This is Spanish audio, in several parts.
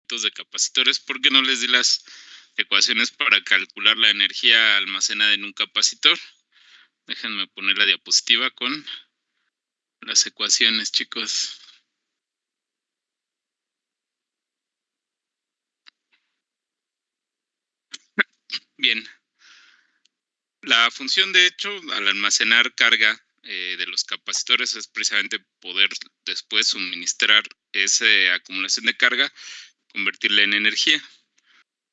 circuitos de capacitores porque no les di las ecuaciones para calcular la energía almacenada en un capacitor. Déjenme poner la diapositiva con las ecuaciones, chicos. Bien. La función, de hecho, al almacenar carga de los capacitores es precisamente poder después suministrar esa acumulación de carga, convertirla en energía.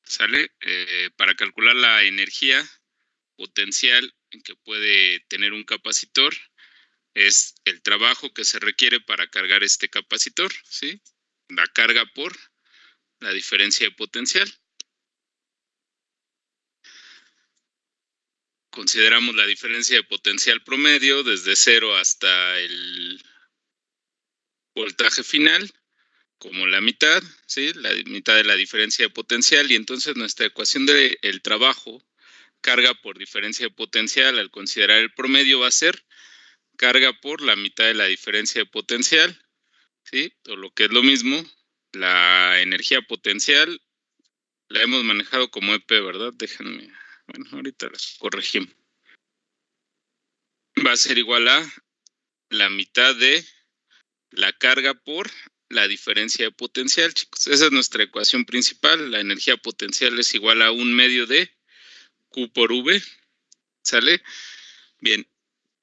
¿Sale? Para calcular la energía potencial que puede tener un capacitor, es el trabajo que se requiere para cargar este capacitor, ¿sí? La carga por la diferencia de potencial. Consideramos la diferencia de potencial promedio desde 0 hasta el voltaje final como la mitad, ¿sí? La mitad de la diferencia de potencial, y entonces nuestra ecuación del trabajo, carga por diferencia de potencial, al considerar el promedio, va a ser carga por la mitad de la diferencia de potencial, ¿sí? O lo que es lo mismo, la energía potencial la hemos manejado como EP, ¿verdad? Déjenme, bueno, ahorita las corregimos. Va a ser igual a la mitad de la carga por la diferencia de potencial, chicos. Esa es nuestra ecuación principal. La energía potencial es igual a 1/2 de Q por V. ¿Sale? Bien,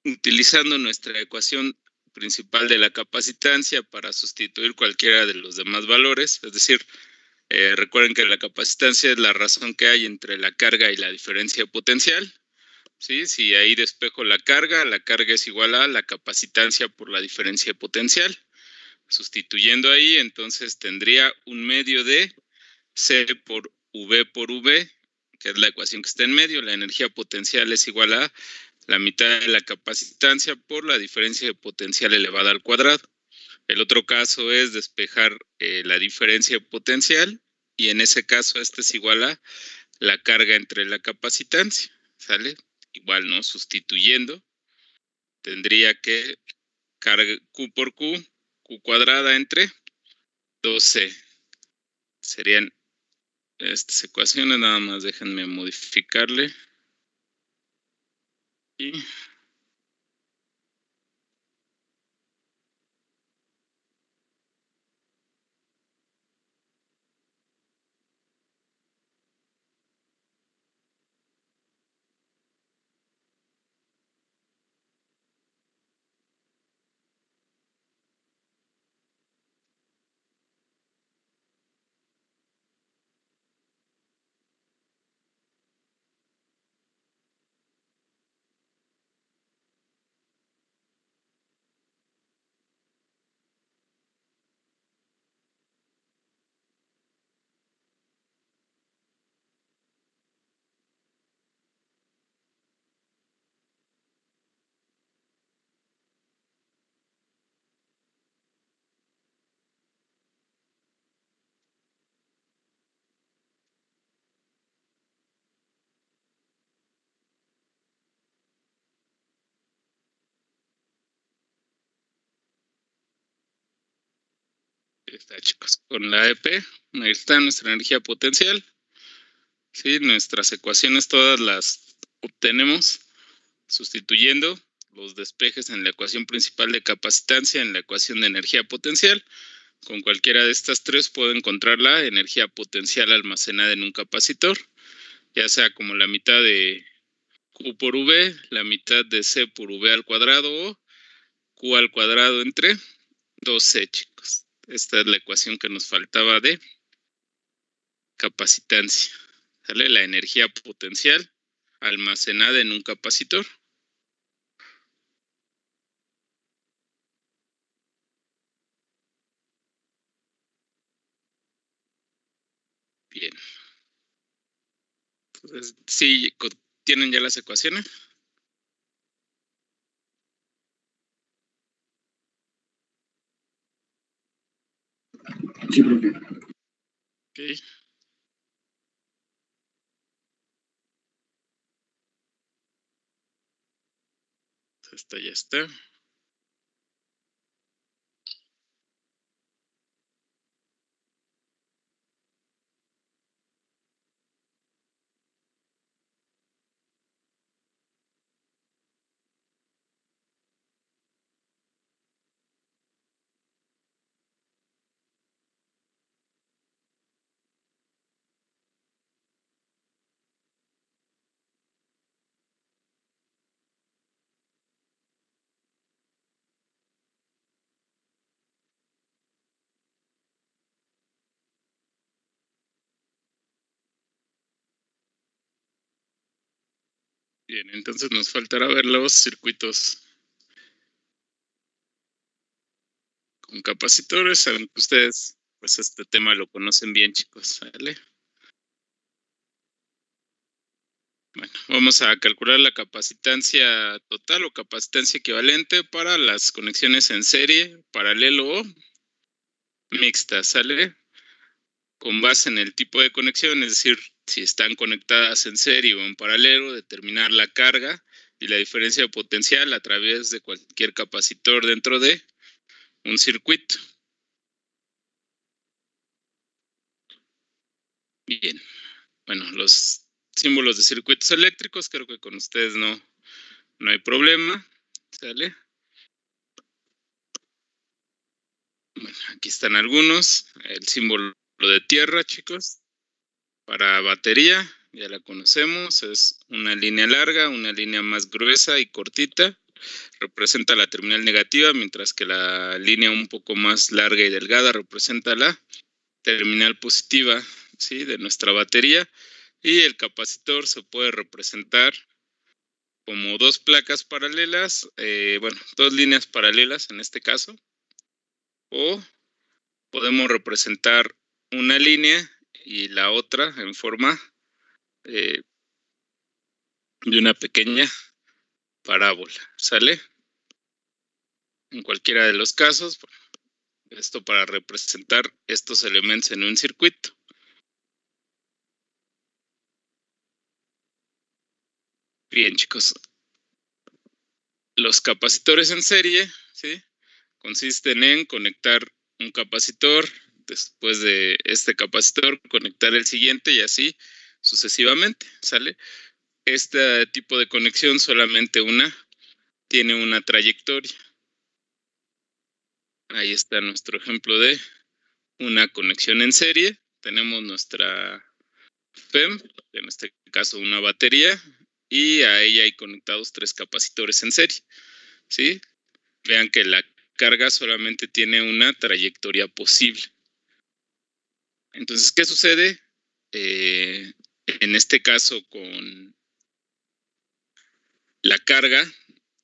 utilizando nuestra ecuación principal de la capacitancia para sustituir cualquiera de los demás valores, es decir, recuerden que la capacitancia es la razón que hay entre la carga y la diferencia de potencial. ¿Sí? Si ahí despejo la carga es igual a la capacitancia por la diferencia de potencial. Sustituyendo ahí, entonces tendría 1/2 de C por V, que es la ecuación que está en medio. La energía potencial es igual a la mitad de la capacitancia por la diferencia de potencial elevada al cuadrado. El otro caso es despejar la diferencia de potencial, y en ese caso este es igual a la carga entre la capacitancia. ¿Sale? Igual, ¿no? Sustituyendo, tendría que carga Q por Q cuadrada entre 2C. Serían estas ecuaciones, nada más déjenme modificarle. Y está, chicos, con la EP, ahí está nuestra energía potencial. Sí, nuestras ecuaciones todas las obtenemos sustituyendo los despejes en la ecuación principal de capacitancia en la ecuación de energía potencial. Con cualquiera de estas tres puedo encontrar la energía potencial almacenada en un capacitor, ya sea como la mitad de Q por V, la mitad de C por V al cuadrado, o Q al cuadrado entre 2C, chicos. Esta es la ecuación que nos faltaba de capacitancia. ¿Sale? La energía potencial almacenada en un capacitor. Bien. Entonces, sí, ¿tienen ya las ecuaciones? Sí, profe. Ok. Esta ya está. Bien, entonces nos faltará ver los circuitos con capacitores. Saben que ustedes, pues este tema lo conocen bien, chicos, ¿sale? Bueno, vamos a calcular la capacitancia total o capacitancia equivalente para las conexiones en serie, paralelo o mixta, ¿sale? Con base en el tipo de conexión, es decir, si están conectadas en serie o en paralelo, determinar la carga y la diferencia de potencial a través de cualquier capacitor dentro de un circuito. Bien, bueno, los símbolos de circuitos eléctricos, creo que con ustedes no hay problema, ¿sale? Bueno, aquí están algunos. El símbolo de tierra, chicos. Para batería, ya la conocemos. Es una línea larga, una línea más gruesa y cortita. Representa la terminal negativa, mientras que la línea un poco más larga y delgada representa la terminal positiva, ¿sí?, de nuestra batería. Y el capacitor se puede representar como dos placas paralelas, bueno, dos líneas paralelas en este caso, o podemos representar una línea y la otra en forma de una pequeña parábola, ¿sale? En cualquiera de los casos, esto para representar estos elementos en un circuito. Bien, chicos. Los capacitores en serie, ¿sí?, consisten en conectar un capacitor, después de este capacitor conectar el siguiente y así sucesivamente, ¿sale? Este tipo de conexión solamente una tiene una trayectoria. Ahí está nuestro ejemplo de una conexión en serie. Tenemos nuestra FEM, en este caso una batería, y a ella hay conectados 3 capacitores en serie, ¿sí? Vean que la carga solamente tiene una trayectoria posible. Entonces, ¿qué sucede? En este caso con la carga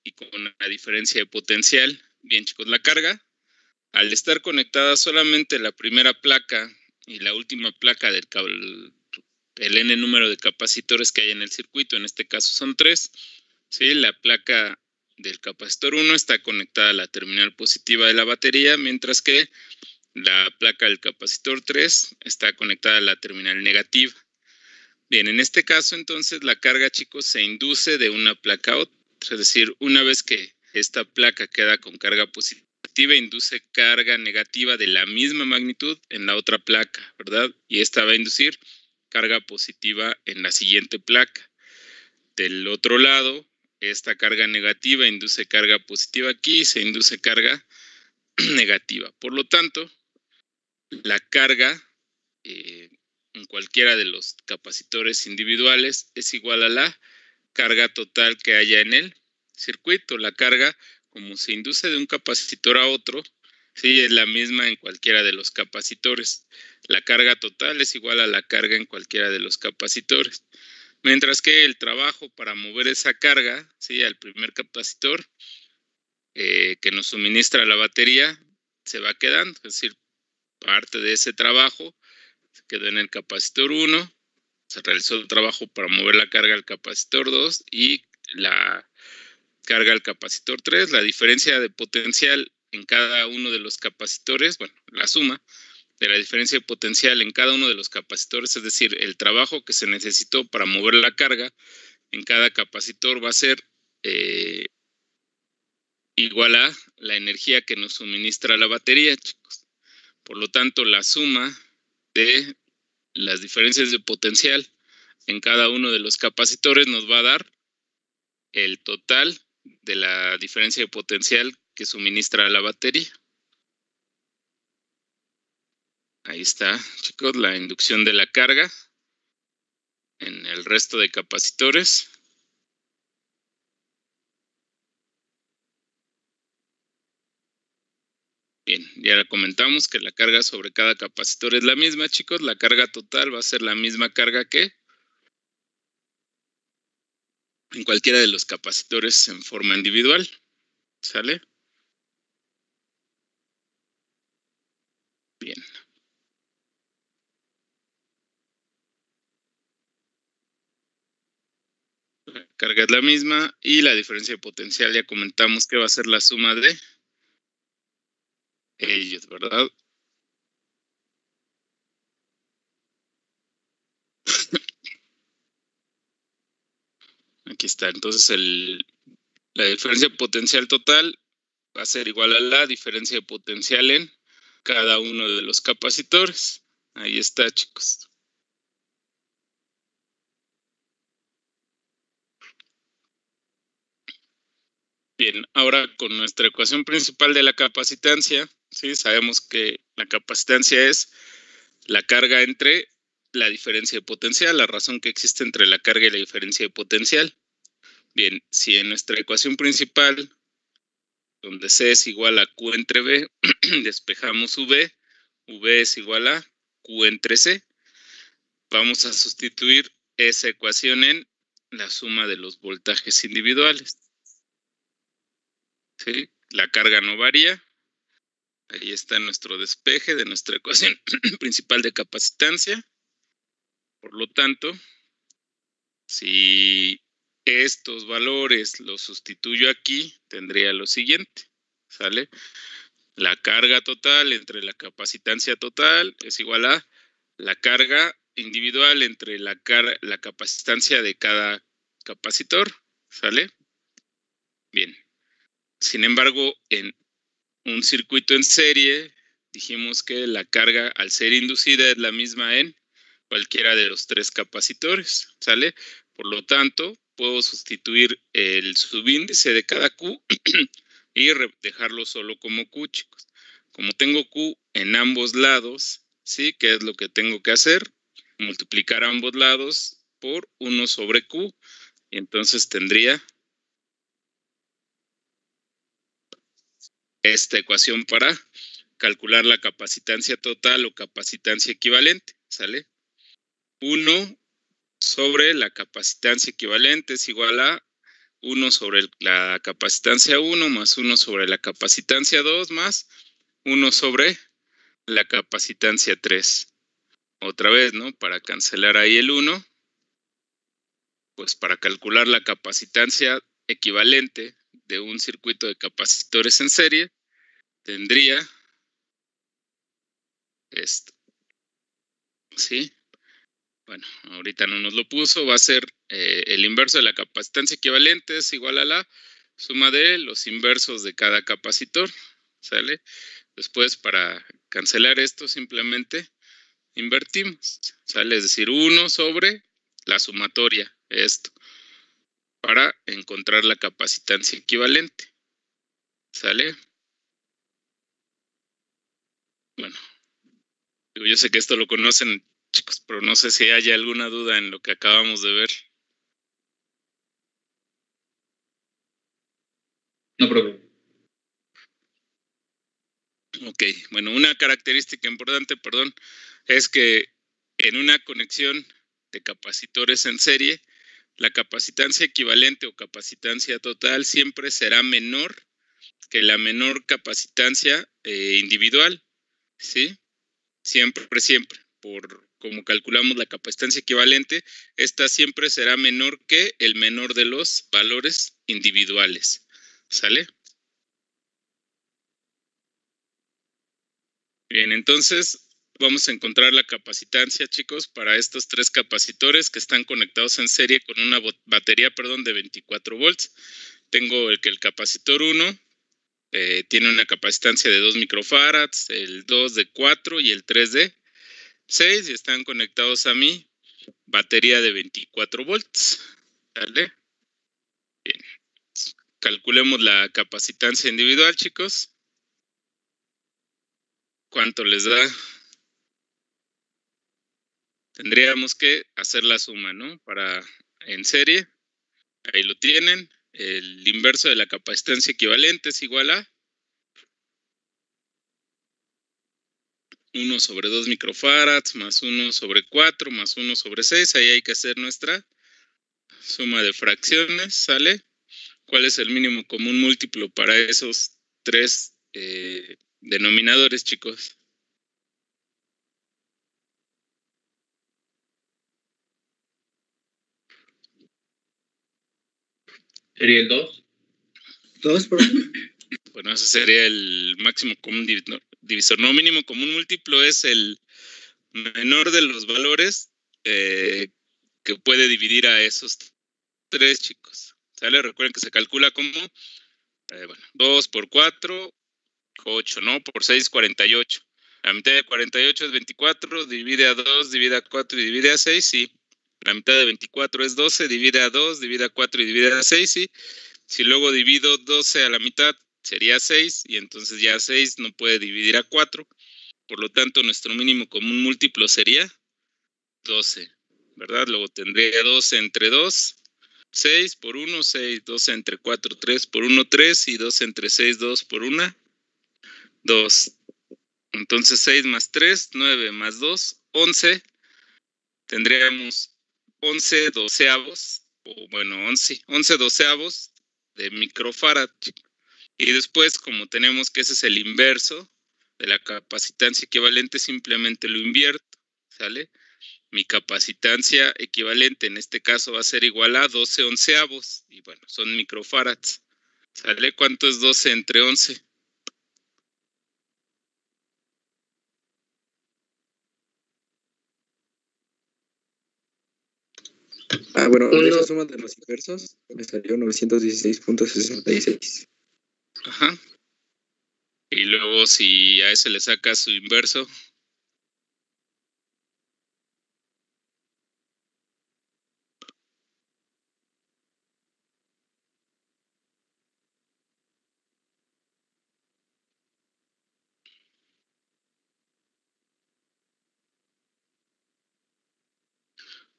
y con la diferencia de potencial. Bien, chicos, la carga, al estar conectada solamente la primera placa y la última placa del cable, el n número de capacitores que hay en el circuito, en este caso son 3, ¿sí? La placa del capacitor 1 está conectada a la terminal positiva de la batería, mientras que la placa del capacitor 3 está conectada a la terminal negativa. Bien, en este caso entonces la carga, chicos, se induce de una placa a otra, es decir, una vez que esta placa queda con carga positiva, induce carga negativa de la misma magnitud en la otra placa, ¿verdad? Y esta va a inducir carga positiva en la siguiente placa. Del otro lado, esta carga negativa induce carga positiva aquí y se induce carga negativa. Por lo tanto, la carga en cualquiera de los capacitores individuales es igual a la carga total que haya en el circuito. La carga, como se induce de un capacitor a otro, sí, es la misma en cualquiera de los capacitores. La carga total es igual a la carga en cualquiera de los capacitores. Mientras que el trabajo para mover esa carga, sí, al primer capacitor que nos suministra la batería, se va quedando. Es decir, parte de ese trabajo se quedó en el capacitor 1, se realizó el trabajo para mover la carga al capacitor 2 y la carga al capacitor 3. La diferencia de potencial en cada uno de los capacitores, bueno, la suma de la diferencia de potencial en cada uno de los capacitores, es decir, el trabajo que se necesitó para mover la carga en cada capacitor va a ser igual a la energía que nos suministra la batería, chicos. Por lo tanto, la suma de las diferencias de potencial en cada uno de los capacitores nos va a dar el total de la diferencia de potencial que suministra la batería. Ahí está, chicos, la inducción de la carga en el resto de capacitores. Bien, ya comentamos que la carga sobre cada capacitor es la misma, chicos. La carga total va a ser la misma carga que en cualquiera de los capacitores en forma individual. ¿Sale? Bien. La carga es la misma y la diferencia de potencial ya comentamos que va a ser la suma de ellos, ¿verdad? Aquí está. Entonces la diferencia de potencial total va a ser igual a la diferencia de potencial en cada uno de los capacitores. Ahí está, chicos. Bien, ahora con nuestra ecuación principal de la capacitancia, ¿sí? Sabemos que la capacitancia es la carga entre la diferencia de potencial, la razón que existe entre la carga y la diferencia de potencial. Bien, si en nuestra ecuación principal, donde C es igual a Q entre B, despejamos V, V es igual a Q entre C, vamos a sustituir esa ecuación en la suma de los voltajes individuales. ¿Sí? La carga no varía. Ahí está nuestro despeje de nuestra ecuación principal de capacitancia. Por lo tanto, si estos valores los sustituyo aquí, tendría lo siguiente, ¿sale? La carga total entre la capacitancia total es igual a la carga individual entre la capacitancia de cada capacitor, ¿sale? Bien. Sin embargo, en un circuito en serie, dijimos que la carga al ser inducida es la misma en cualquiera de los tres capacitores, ¿sale? Por lo tanto, puedo sustituir el subíndice de cada Q y dejarlo solo como Q, chicos. Como tengo Q en ambos lados, ¿sí? ¿Qué es lo que tengo que hacer? Multiplicar ambos lados por 1 sobre Q. Y entonces tendría esta ecuación para calcular la capacitancia total o capacitancia equivalente, ¿sale? 1 sobre la capacitancia equivalente es igual a 1 sobre la capacitancia 1 más 1 sobre la capacitancia 2 más 1 sobre la capacitancia 3. Otra vez, ¿no? Para cancelar ahí el 1, pues para calcular la capacitancia equivalente de un circuito de capacitores en serie, tendría esto, ¿sí? Bueno, ahorita no nos lo puso, va a ser el inverso de la capacitancia equivalente es igual a la suma de los inversos de cada capacitor, ¿sale? Después, para cancelar esto, simplemente invertimos, ¿sale? Es decir, 1 sobre la sumatoria, esto, para encontrar la capacitancia equivalente, ¿sale? Bueno, yo sé que esto lo conocen, chicos, pero no sé si haya alguna duda en lo que acabamos de ver. No, profe. Ok, bueno, una característica importante, perdón, es que en una conexión de capacitores en serie, la capacitancia equivalente o capacitancia total siempre será menor que la menor capacitancia individual, ¿sí? Siempre, por como calculamos la capacitancia equivalente, esta siempre será menor que el menor de los valores individuales, ¿sale? Bien, entonces vamos a encontrar la capacitancia, chicos, para estos tres capacitores que están conectados en serie con una batería, de 24 volts. Tengo el capacitor 1 tiene una capacitancia de 2 microfarads, el 2 de 4 y el 3 de 6 y están conectados a mi batería de 24 volts. ¿Vale? Bien. Calculemos la capacitancia individual, chicos. ¿Cuánto les da? Tendríamos que hacer la suma, ¿no? Para en serie, ahí lo tienen. El inverso de la capacitancia equivalente es igual a 1 sobre 2 microfarads más 1 sobre 4 más 1 sobre 6. Ahí hay que hacer nuestra suma de fracciones, ¿sale? ¿Cuál es el mínimo común múltiplo para esos tres denominadores, chicos? Sería el 2. 2, Bueno, ese sería el máximo común divisor. No, mínimo común múltiplo es el menor de los valores que puede dividir a esos tres, chicos. ¿Sale? Recuerden que se calcula como 2 por 4, 8, ¿no? Por 6, 48. La mitad de 48 es 24, divide a 2, divide a 4 y divide a 6, sí. La mitad de 24 es 12, divide a 2, divide a 4 y divide a 6, sí. Si luego divido 12 a la mitad, sería 6, y entonces ya 6 no puede dividir a 4. Por lo tanto, nuestro mínimo común múltiplo sería 12, ¿verdad? Luego tendría 12 entre 2, 6 por 1, 6, 12 entre 4, 3 por 1, 3, y 12 entre 6, 2 por 1, 2. Entonces 6 más 3, 9 más 2, 11. Tendríamos 11 doceavos, o bueno, 11 doceavos de microfarad. Y después, como tenemos que ese es el inverso de la capacitancia equivalente, simplemente lo invierto, ¿sale? Mi capacitancia equivalente en este caso va a ser igual a 12 onceavos, y bueno, son microfarads, ¿sale? ¿Cuánto es 12 entre 11? Bueno, de esa suma de los inversos me salió 916.66. Ajá. Y luego si a ese le saca su inverso,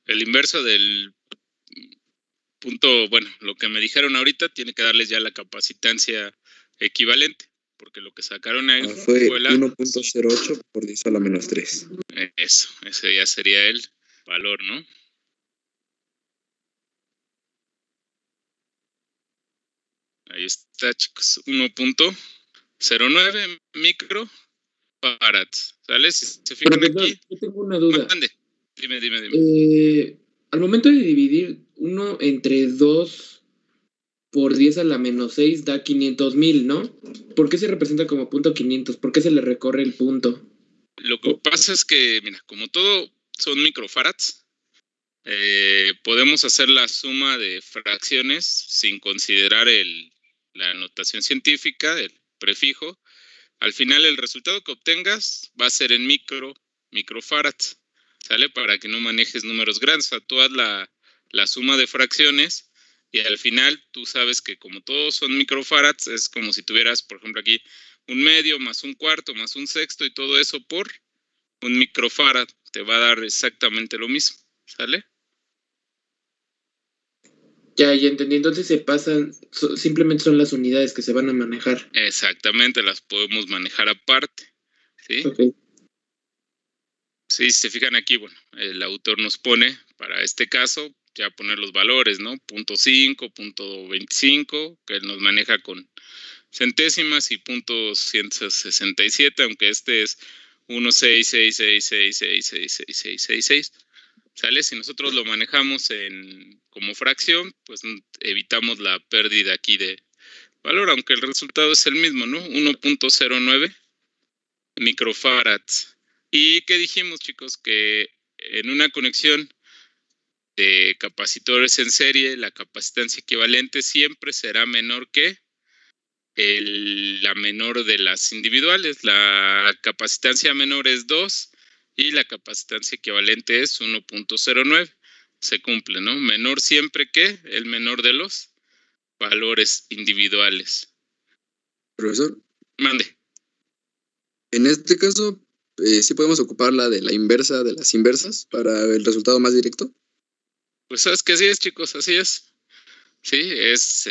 el inverso del punto, bueno, lo que me dijeron ahorita tiene que darles ya la capacitancia equivalente, porque lo que sacaron ahí fue la 1.08 por 10 a la menos 3. Eso, ese ya sería el valor, ¿no? Ahí está, chicos, 1.09 microfarads, ¿sale? Si se fijan Profesor, aquí. yo tengo una duda. Mande. Dime. Al momento de dividir 1 entre 2 por 10 a la menos 6 da 500,000, ¿no? ¿Por qué se representa como punto 500? ¿Por qué se le recorre el punto? Lo que pasa es que, mira, como todo son microfarads, podemos hacer la suma de fracciones sin considerar la notación científica, el prefijo. Al final el resultado que obtengas va a ser en microfarads, ¿sale? Para que no manejes números grandes. O sea, tú haz la suma de fracciones y al final tú sabes que como todos son microfarads, es como si tuvieras, por ejemplo, aquí un medio más un cuarto más un sexto y todo eso por un microfarad. Te va a dar exactamente lo mismo, ¿sale? Ya entendí. Entonces se pasan, simplemente son las unidades que se van a manejar. Exactamente, las podemos manejar aparte, ¿sí? Okay. Sí, si se fijan aquí, bueno, el autor nos pone, para este caso, ya poner los valores, ¿no? 0.5, 0.25, que él nos maneja con centésimas, y 0.167, aunque este es 1.666666666. ¿Sale? Si nosotros lo manejamos como fracción, pues evitamos la pérdida aquí de valor, aunque el resultado es el mismo, ¿no? 1.09 microfarads. ¿Y qué dijimos, chicos? Que en una conexión de capacitores en serie, la capacitancia equivalente siempre será menor que la menor de las individuales. La capacitancia menor es 2 y la capacitancia equivalente es 1.09. Se cumple, ¿no? Menor siempre que el menor de los valores individuales. Profesor. Mande. En este caso, ¿sí podemos ocupar la de la inversa de las inversas para el resultado más directo? Pues sabes que así es, chicos, así es. Sí, es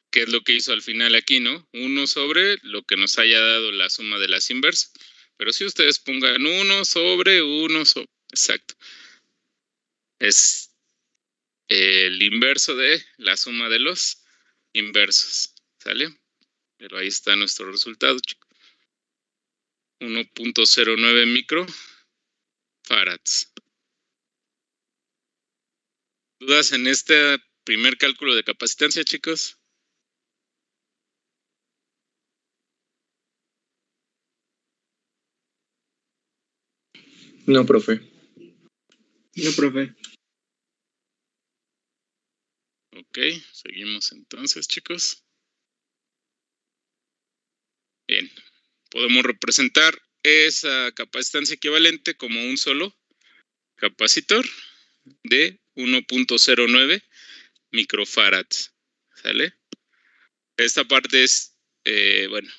¿qué es lo que hizo al final aquí, no? 1 sobre lo que nos haya dado la suma de las inversas. Pero si ustedes pongan 1 sobre 1 sobre... Exacto. Es el inverso de la suma de los inversos, ¿sale? Pero ahí está nuestro resultado, chicos. 1.09 microfarads. ¿Dudas en este primer cálculo de capacitancia, chicos? No, profe. No, profe. Ok, seguimos entonces, chicos. Bien, podemos representar esa capacitancia equivalente como un solo capacitor de 1.09 microfarads, ¿sale? Esta parte es, bueno,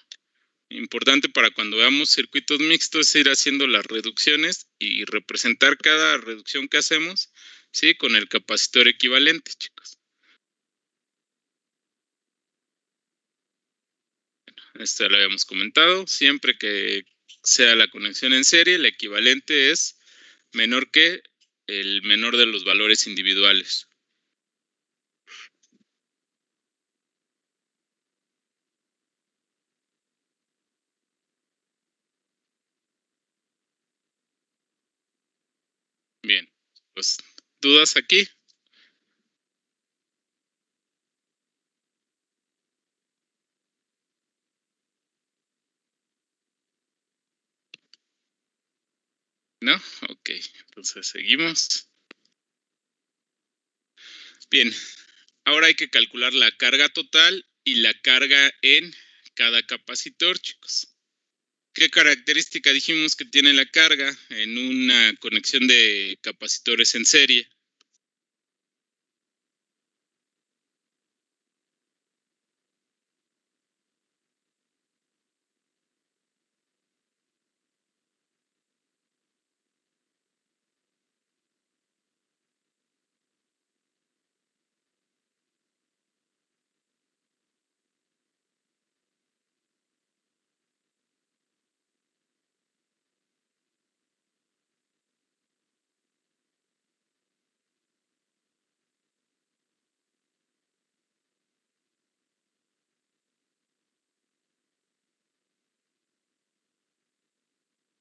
importante para cuando veamos circuitos mixtos, es ir haciendo las reducciones y representar cada reducción que hacemos, ¿sí? Con el capacitor equivalente, chicos. Esto ya lo habíamos comentado. Siempre que sea la conexión en serie, el equivalente es menor que el menor de los valores individuales. Bien, pues, ¿dudas aquí? ¿No? Ok, entonces seguimos. Bien, ahora hay que calcular la carga total y la carga en cada capacitor, chicos. ¿Qué característica dijimos que tiene la carga en una conexión de capacitores en serie?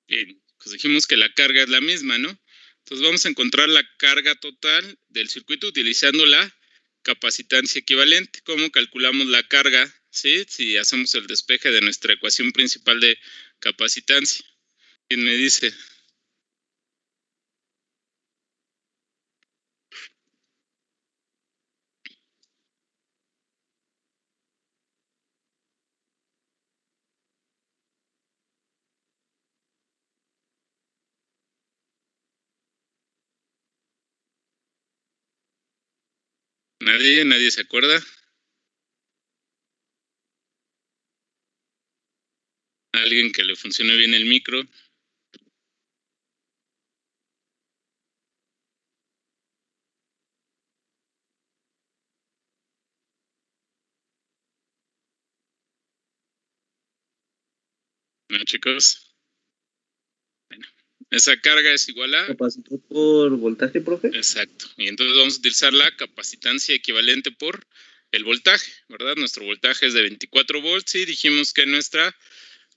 Bien, pues dijimos que la carga es la misma, ¿no? Entonces vamos a encontrar la carga total del circuito utilizando la capacitancia equivalente. ¿Cómo calculamos la carga? ¿Sí? Si hacemos el despeje de nuestra ecuación principal de capacitancia. ¿Quién me dice? ¿Nadie? ¿Nadie se acuerda? ¿Alguien que le funcione bien el micro? ¿No, chicos? Bueno, esa carga es igual a... ¿Capacitor por voltaje, profe? Exacto. Y entonces vamos a utilizar la capacitancia equivalente por el voltaje, ¿verdad? Nuestro voltaje es de 24 volts y dijimos que nuestra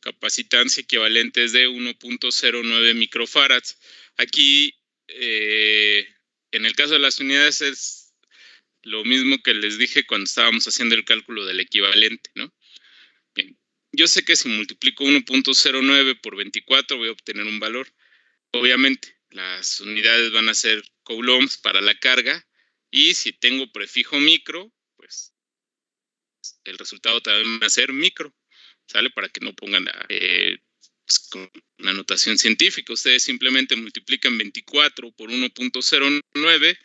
capacitancia equivalente es de 1.09 microfarads. Aquí, en el caso de las unidades, es lo mismo que les dije cuando estábamos haciendo el cálculo del equivalente, ¿no? Bien. Yo sé que si multiplico 1.09 por 24 voy a obtener un valor. Obviamente, las unidades van a ser coulombs para la carga y si tengo prefijo micro, pues el resultado también va a ser micro, ¿sale? Para que no pongan con una notación científica. Ustedes simplemente multiplican 24 por 1.09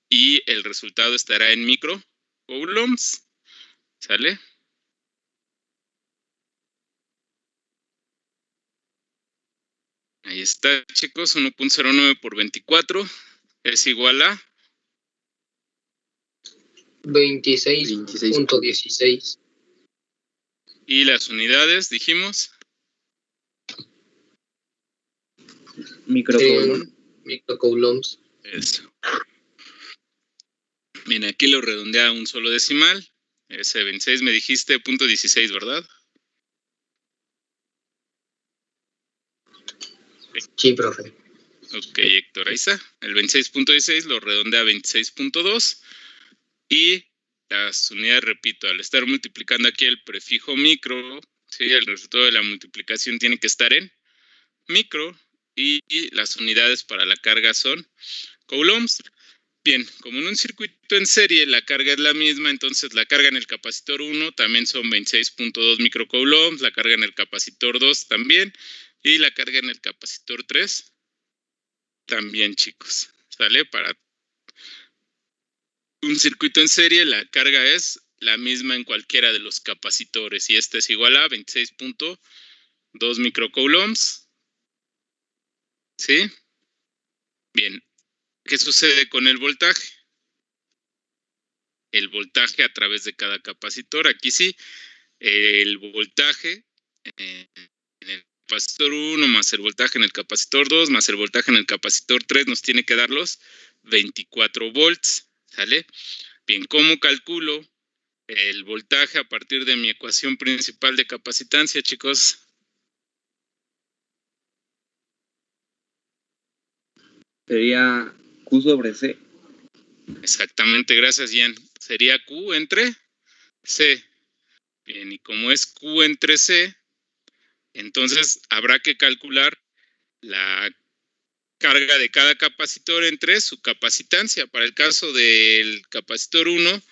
y el resultado estará en micro coulombs, ¿sale? Ahí está, chicos, 1.09 por 24 es igual a 26.16. Y las unidades, dijimos. Microcoulomb. Microcoulombs. Eso. Bien, aquí lo redondea a un solo decimal. Ese 26 me dijiste .16, ¿verdad? Sí, profe. Ok, Héctor, ahí está. El 26.16 lo redondea a 26.2. Y las unidades, repito, al estar multiplicando aquí el prefijo micro, ¿sí? El resultado de la multiplicación tiene que estar en micro. Y las unidades para la carga son coulombs. Bien, como en un circuito en serie la carga es la misma, entonces la carga en el capacitor 1 también son 26.2 microcoulombs, la carga en el capacitor 2 también, y la carga en el capacitor 3 también, chicos. ¿Sale? Para un circuito en serie la carga es la misma en cualquiera de los capacitores, y este es igual a 26.2 microcoulombs. ¿Sí? Bien. ¿Qué sucede con el voltaje? El voltaje a través de cada capacitor. Aquí sí, el voltaje en el capacitor 1 más el voltaje en el capacitor 2 más el voltaje en el capacitor 3 nos tiene que dar los 24 volts. ¿Sale? Bien, ¿cómo calculo el voltaje a partir de mi ecuación principal de capacitancia, chicos? Sería Q sobre C. Exactamente, gracias, Ian. Sería Q entre C. Bien, y como es Q entre C, entonces habrá que calcular la carga de cada capacitor entre su capacitancia. Para el caso del capacitor 1,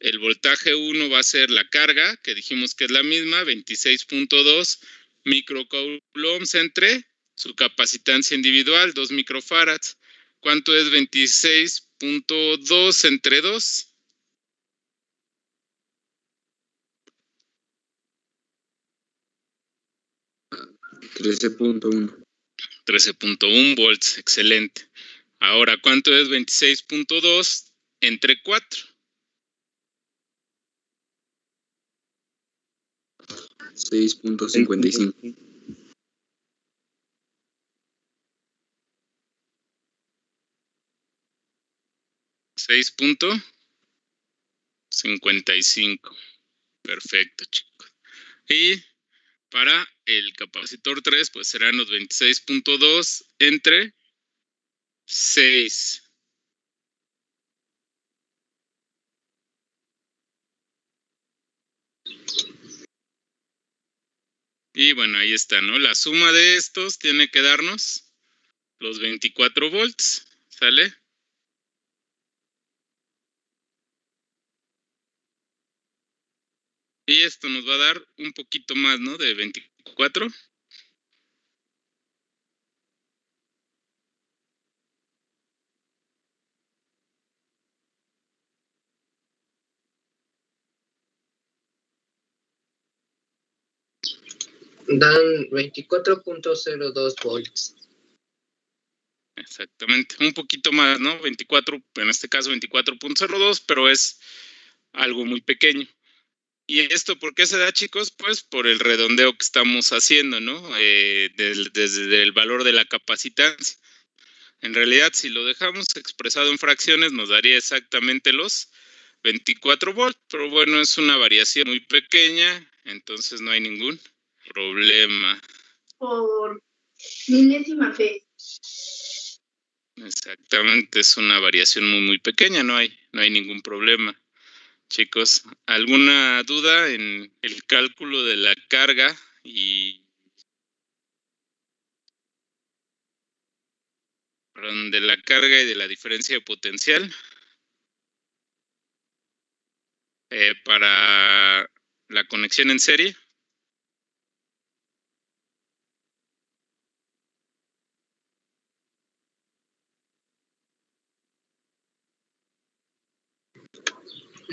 el voltaje 1 va a ser la carga, que dijimos que es la misma, 26.2 microcoulombs entre su capacitancia individual, 2 microfarads. ¿Cuánto es 26.2 entre 2? 13.1. 13.1 volts, excelente. Ahora, ¿cuánto es 26.2 entre 4? 6.55. 6.55. Perfecto, chicos. Y para el capacitor 3, pues serán los 26.2 entre 6. Y bueno, ahí está, ¿no? La suma de estos tiene que darnos los 24 volts, ¿sale? Y esto nos va a dar un poquito más, ¿no? De 24. Dan 24.02 volts. Exactamente, un poquito más, ¿no? 24, en este caso 24.02, pero es algo muy pequeño. ¿Y esto por qué se da, chicos? Pues por el redondeo que estamos haciendo, ¿no? Desde el valor de la capacitancia. En realidad, si lo dejamos expresado en fracciones, nos daría exactamente los 24 volts, pero bueno, es una variación muy pequeña, entonces no hay ningún problema. Por milésima vez. Exactamente, es una variación muy pequeña, no hay ningún problema. Chicos, ¿alguna duda en el cálculo de la carga y de la carga y de la diferencia de potencial para la conexión en serie?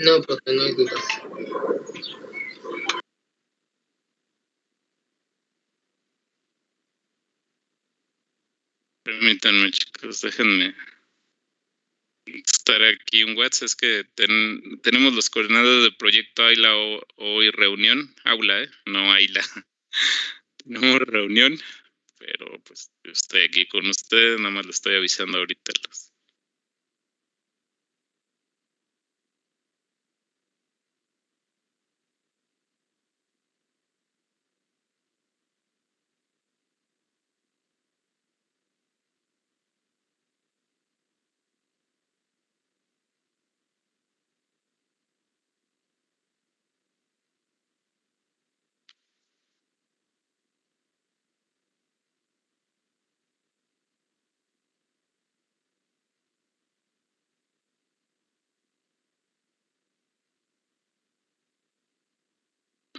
No, profe, no hay dudas. Permítanme, chicos, déjenme estar aquí en WhatsApp. Es que tenemos los coordinados del proyecto AILA hoy reunión, aula, no AILA. Tenemos reunión, pero pues yo estoy aquí con ustedes, nada más les estoy avisando ahorita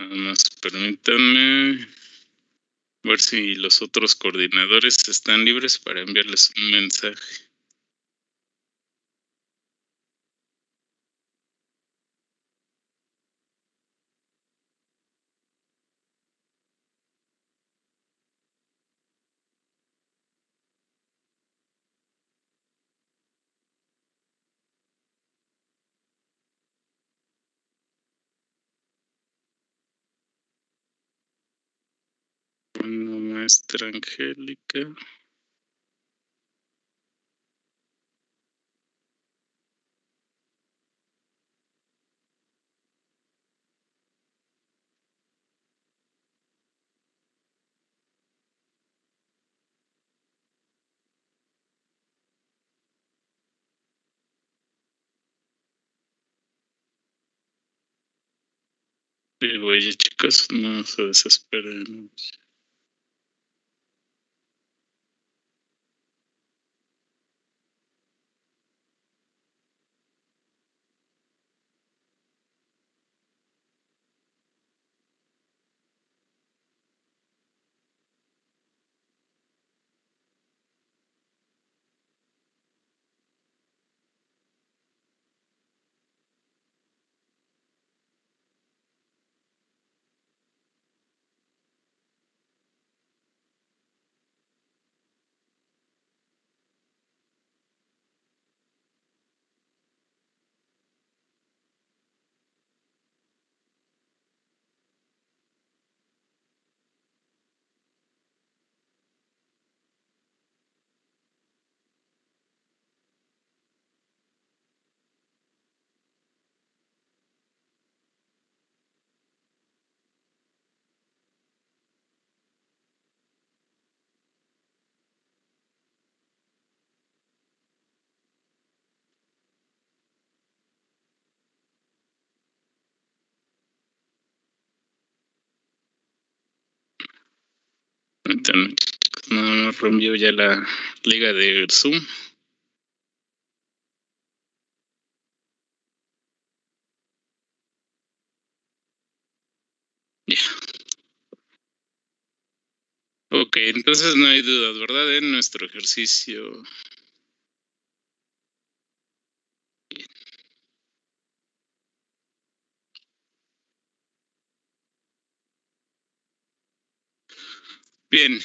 Nada más permítanme ver si los otros coordinadores están libres para enviarles un mensaje. Bueno, maestra Angélica. Sí, oye, chicos, no se desesperen. Permítanme, chicos, nada más reenvío ya la liga de Zoom. Ya. Ok, entonces no hay dudas, ¿verdad? En nuestro ejercicio. Bien,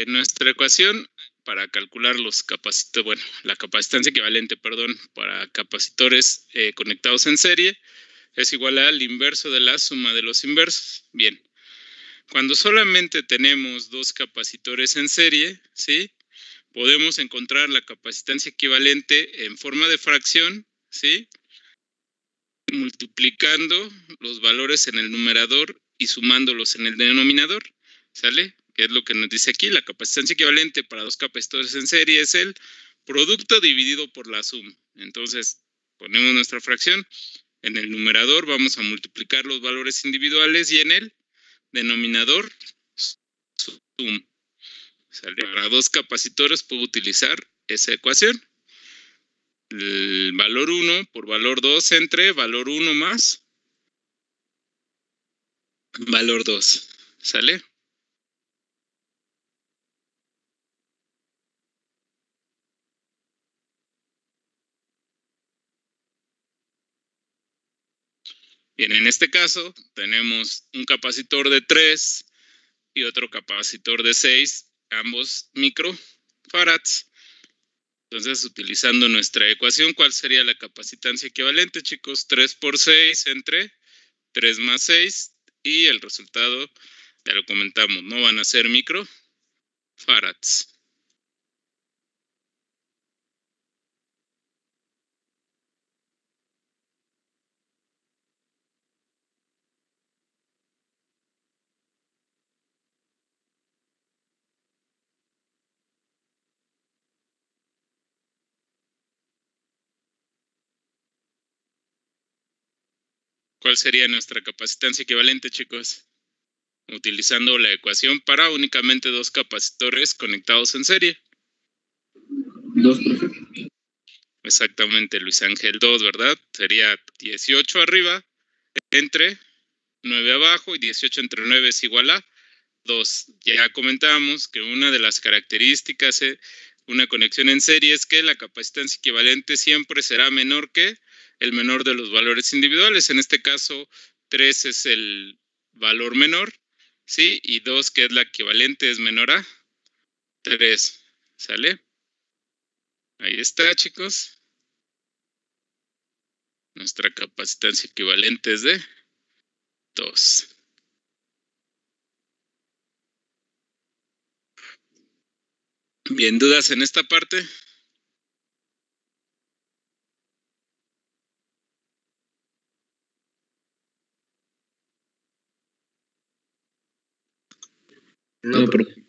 nuestra ecuación para calcular los capacitores, bueno, la capacitancia equivalente, perdón, para capacitores conectados en serie es igual al inverso de la suma de los inversos. Bien, cuando solamente tenemos dos capacitores en serie, ¿sí? Podemos encontrar la capacitancia equivalente en forma de fracción, ¿sí? Multiplicando los valores en el numerador y sumándolos en el denominador, ¿sale? Que es lo que nos dice aquí, la capacitancia equivalente para dos capacitores en serie es el producto dividido por la suma. Entonces, ponemos nuestra fracción, en el numerador vamos a multiplicar los valores individuales y en el denominador suma. ¿Sale? Para dos capacitores puedo utilizar esa ecuación. El valor 1 por valor 2 entre valor 1 más valor 2. ¿Sale? Bien, en este caso tenemos un capacitor de 3 y otro capacitor de 6, ambos microfarads. Entonces, utilizando nuestra ecuación, ¿cuál sería la capacitancia equivalente, chicos? 3 por 6 entre 3 más 6 y el resultado, ya lo comentamos, no van a ser microfarads. ¿Cuál sería nuestra capacitancia equivalente, chicos? Utilizando la ecuación para únicamente dos capacitores conectados en serie. 2, profe. Exactamente, Luis Ángel, 2, ¿verdad? Sería 18 arriba entre 9 abajo y 18 entre 9 es igual a 2. Ya comentamos que una de las características de una conexión en serie es que la capacitancia equivalente siempre será menor que el menor de los valores individuales. En este caso, 3 es el valor menor, ¿sí? Y 2, que es la equivalente, es menor a 3. ¿Sale? Ahí está, chicos. Nuestra capacitancia equivalente es de 2. Bien, ¿dudas en esta parte? No, profe.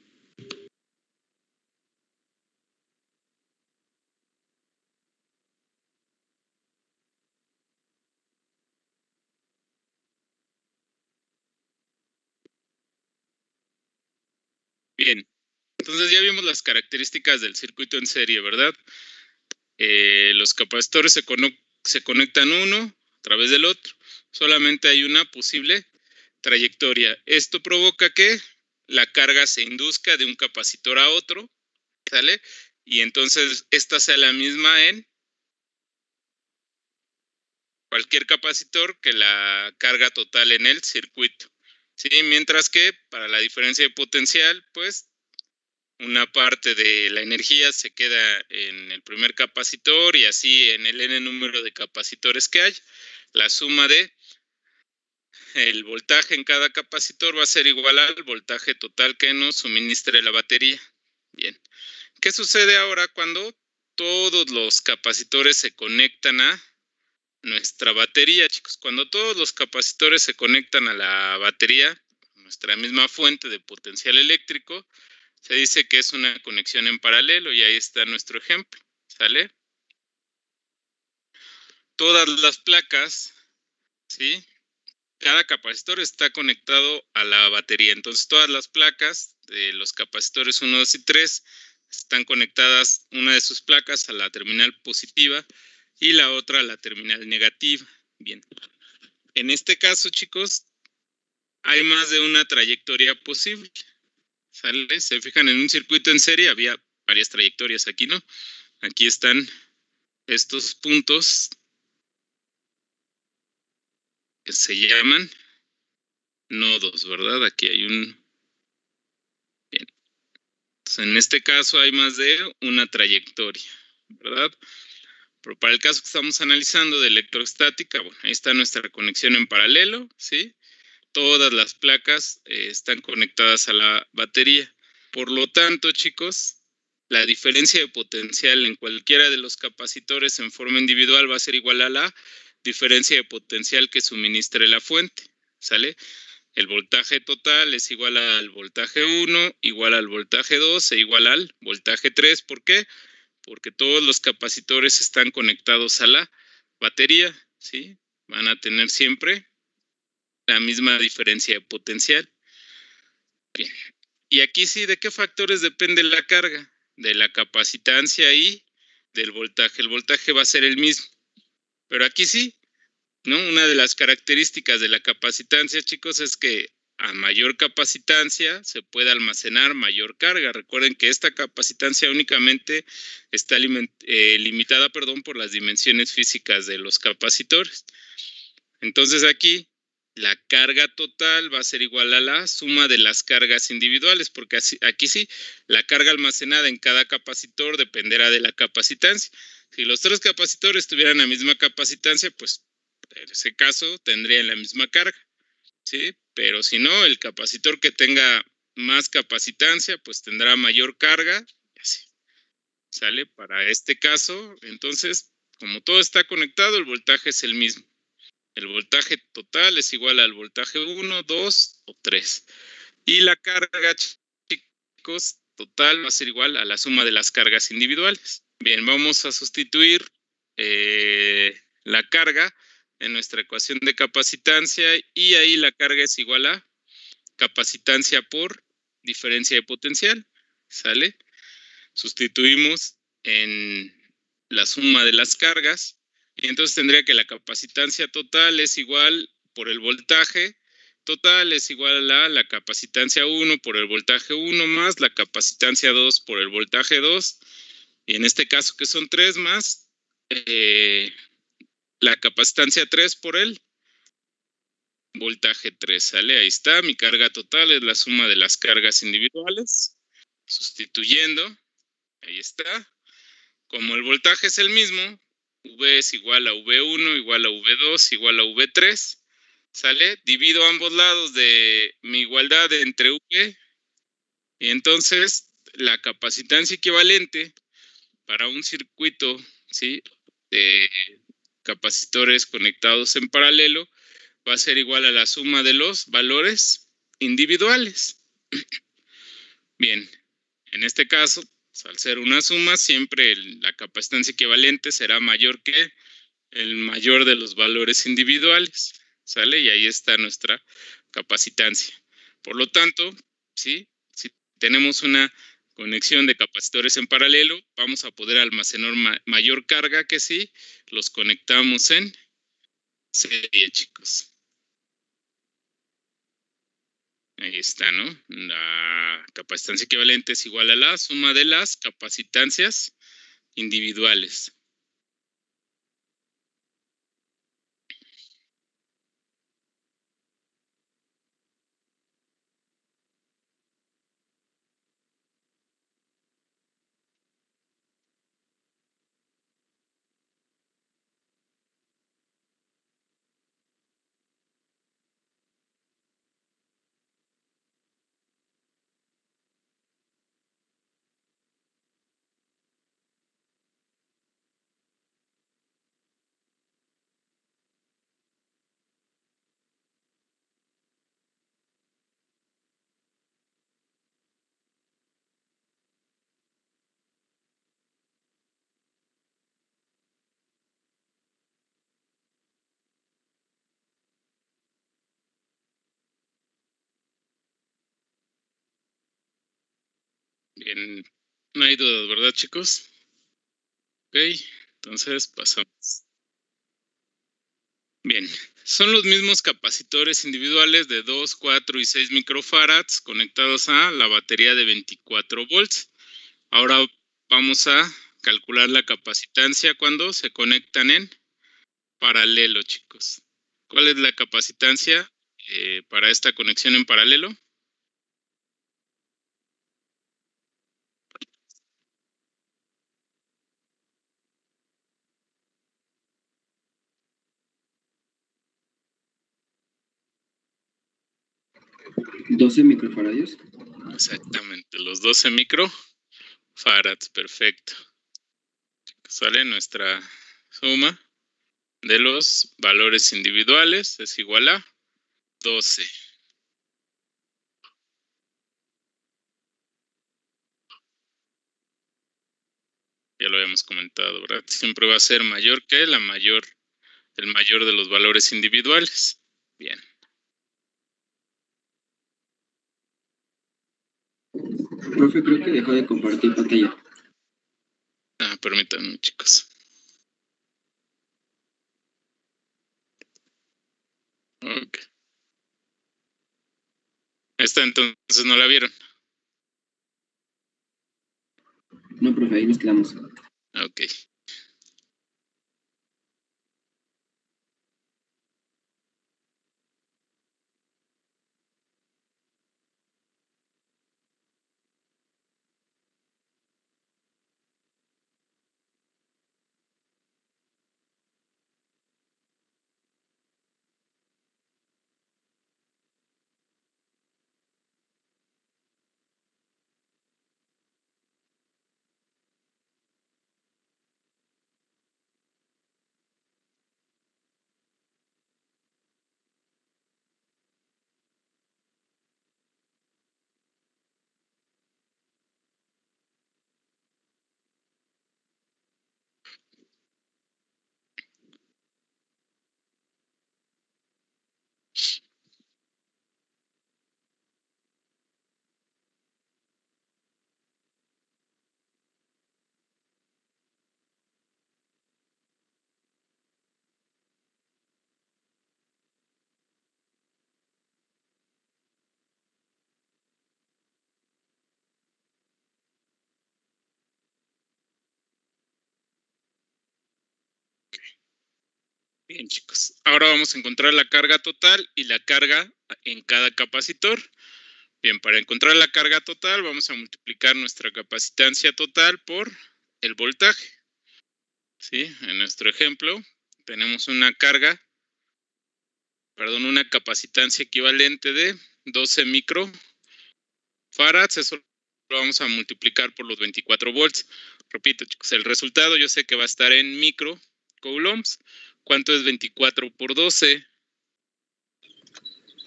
Bien, entonces ya vimos las características del circuito en serie, ¿verdad? Los capacitores se conectan uno a través del otro. Solamente hay una posible trayectoria. Esto provoca que la carga se induzca de un capacitor a otro, ¿sale? Y entonces esta sea la misma en cualquier capacitor que la carga total en el circuito. ¿Sí? Mientras que para la diferencia de potencial, pues una parte de la energía se queda en el primer capacitor y así en el n número de capacitores que hay. La suma de el voltaje en cada capacitor va a ser igual al voltaje total que nos suministre la batería. Bien. ¿Qué sucede ahora cuando todos los capacitores se conectan a nuestra batería, chicos? Cuando todos los capacitores se conectan a la batería, nuestra misma fuente de potencial eléctrico, se dice que es una conexión en paralelo y ahí está nuestro ejemplo, ¿sale? Todas las placas, ¿sí? Cada capacitor está conectado a la batería, entonces todas las placas de los capacitores 1, 2 y 3 están conectadas, una de sus placas a la terminal positiva y la otra a la terminal negativa. Bien, en este caso, chicos, hay más de una trayectoria posible, ¿sale? Se fijan, en un circuito en serie había varias trayectorias, aquí no. Aquí están estos puntos que se llaman nodos, ¿verdad? Aquí hay un... Bien. Entonces, en este caso hay más de una trayectoria, ¿verdad? Pero para el caso que estamos analizando de electrostática, bueno, ahí está nuestra conexión en paralelo, ¿sí? Todas las placas están conectadas a la batería. Por lo tanto, chicos, la diferencia de potencial en cualquiera de los capacitores en forma individual va a ser igual a la diferencia de potencial que suministre la fuente, ¿sale? El voltaje total es igual al voltaje 1, igual al voltaje 2 e igual al voltaje 3. ¿Por qué? Porque todos los capacitores están conectados a la batería, ¿sí? Van a tener siempre la misma diferencia de potencial. Bien. Y aquí sí, ¿de qué factores depende la carga? De la capacitancia y del voltaje. El voltaje va a ser el mismo. Pero aquí sí, ¿no? Una de las características de la capacitancia, chicos, es que a mayor capacitancia se puede almacenar mayor carga. Recuerden que esta capacitancia únicamente está limitada, por las dimensiones físicas de los capacitores. Entonces aquí la carga total va a ser igual a la suma de las cargas individuales, porque aquí sí, la carga almacenada en cada capacitor dependerá de la capacitancia. Si los tres capacitores tuvieran la misma capacitancia, pues en ese caso tendrían la misma carga, ¿sí? Pero si no, el capacitor que tenga más capacitancia, pues tendrá mayor carga, y así, ¿sale? Para este caso, entonces, como todo está conectado, el voltaje es el mismo. El voltaje total es igual al voltaje 1, 2 o 3. Y la carga, chicos, total va a ser igual a la suma de las cargas individuales. Bien, vamos a sustituir la carga en nuestra ecuación de capacitancia y ahí la carga es igual a capacitancia por diferencia de potencial, ¿sale? Sustituimos en la suma de las cargas y entonces tendría que la capacitancia total es igual por el voltaje total es igual a la capacitancia 1 por el voltaje 1 más la capacitancia 2 por el voltaje 2. Y en este caso que son 3 más la capacitancia 3 por el voltaje 3, ¿sale? Ahí está, mi carga total es la suma de las cargas individuales. Sustituyendo, ahí está. Como el voltaje es el mismo, V es igual a V1, igual a V2, igual a V3, ¿sale? Divido ambos lados de mi igualdad entre V y entonces la capacitancia equivalente para un circuito, ¿sí?, de capacitores conectados en paralelo va a ser igual a la suma de los valores individuales. Bien, en este caso, pues, al ser una suma, siempre la capacitancia equivalente será mayor que el mayor de los valores individuales, ¿sale? Y ahí está nuestra capacitancia. Por lo tanto, ¿sí?, si tenemos una conexión de capacitores en paralelo, vamos a poder almacenar mayor carga que si los conectamos en serie, chicos. Ahí está, ¿no? La capacitancia equivalente es igual a la suma de las capacitancias individuales. Bien, no hay dudas, ¿verdad, chicos? Ok, entonces pasamos. Bien, son los mismos capacitores individuales de 2, 4 y 6 microfarads conectados a la batería de 24 volts. Ahora vamos a calcular la capacitancia cuando se conectan en paralelo, chicos. ¿Cuál es la capacitancia para esta conexión en paralelo? ¿12 microfaradios? Exactamente, los 12 microfarads, perfecto. Sale nuestra suma de los valores individuales, es igual a 12. Ya lo habíamos comentado, ¿verdad? Siempre va a ser mayor que el mayor de los valores individuales. Bien. Profe, creo que dejó de compartir pantalla. Permítanme, chicos. Ok. Esta entonces no la vieron. No, profe, ahí nos quedamos. Ok. Bien, chicos. Ahora vamos a encontrar la carga total y la carga en cada capacitor. Bien, para encontrar la carga total vamos a multiplicar nuestra capacitancia total por el voltaje. ¿Sí? En nuestro ejemplo tenemos una capacitancia equivalente de 12 microfarads. Eso lo vamos a multiplicar por los 24 volts. Repito, chicos, el resultado yo sé que va a estar en microcoulombs. ¿Cuánto es 24 por 12?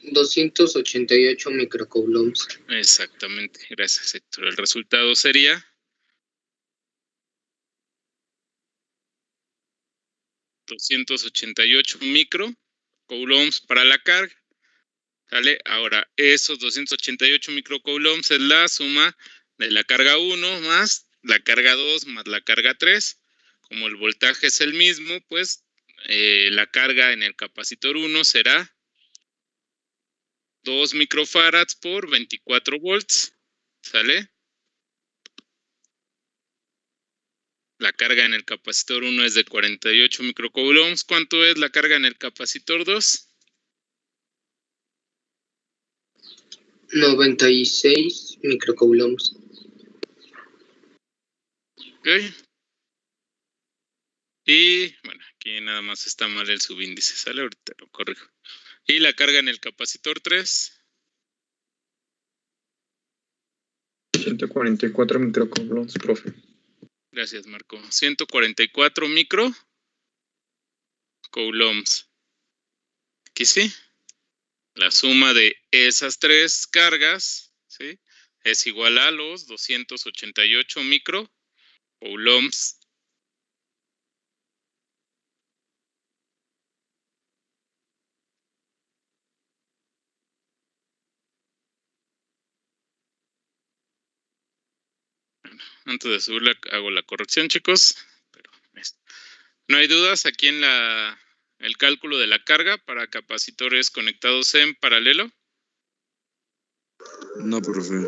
288 microcoulombs. Exactamente, gracias, Héctor. El resultado sería 288 microcoulombs para la carga. ¿Sale? Ahora, esos 288 microcoulombs es la suma de la carga 1 más la carga 2 más la carga 3. Como el voltaje es el mismo, pues la carga en el capacitor 1 será 2 microfarads por 24 volts. ¿Sale? La carga en el capacitor 1 es de 48 microcoulombs. ¿Cuánto es la carga en el capacitor 2? 96 microcoulombs. Ok. Y bueno, aquí nada más está mal el subíndice. ¿Sale? Ahorita lo corrijo. Y la carga en el capacitor 3. 144 microcoulombs, profe. Gracias, Marco. 144 microcoulombs. Aquí sí. La suma de esas tres cargas, ¿sí?, es igual a los 288 microcoulombs. Antes de subirla hago la corrección, chicos. Pero no hay dudas aquí en el cálculo de la carga para capacitores conectados en paralelo. No, profe.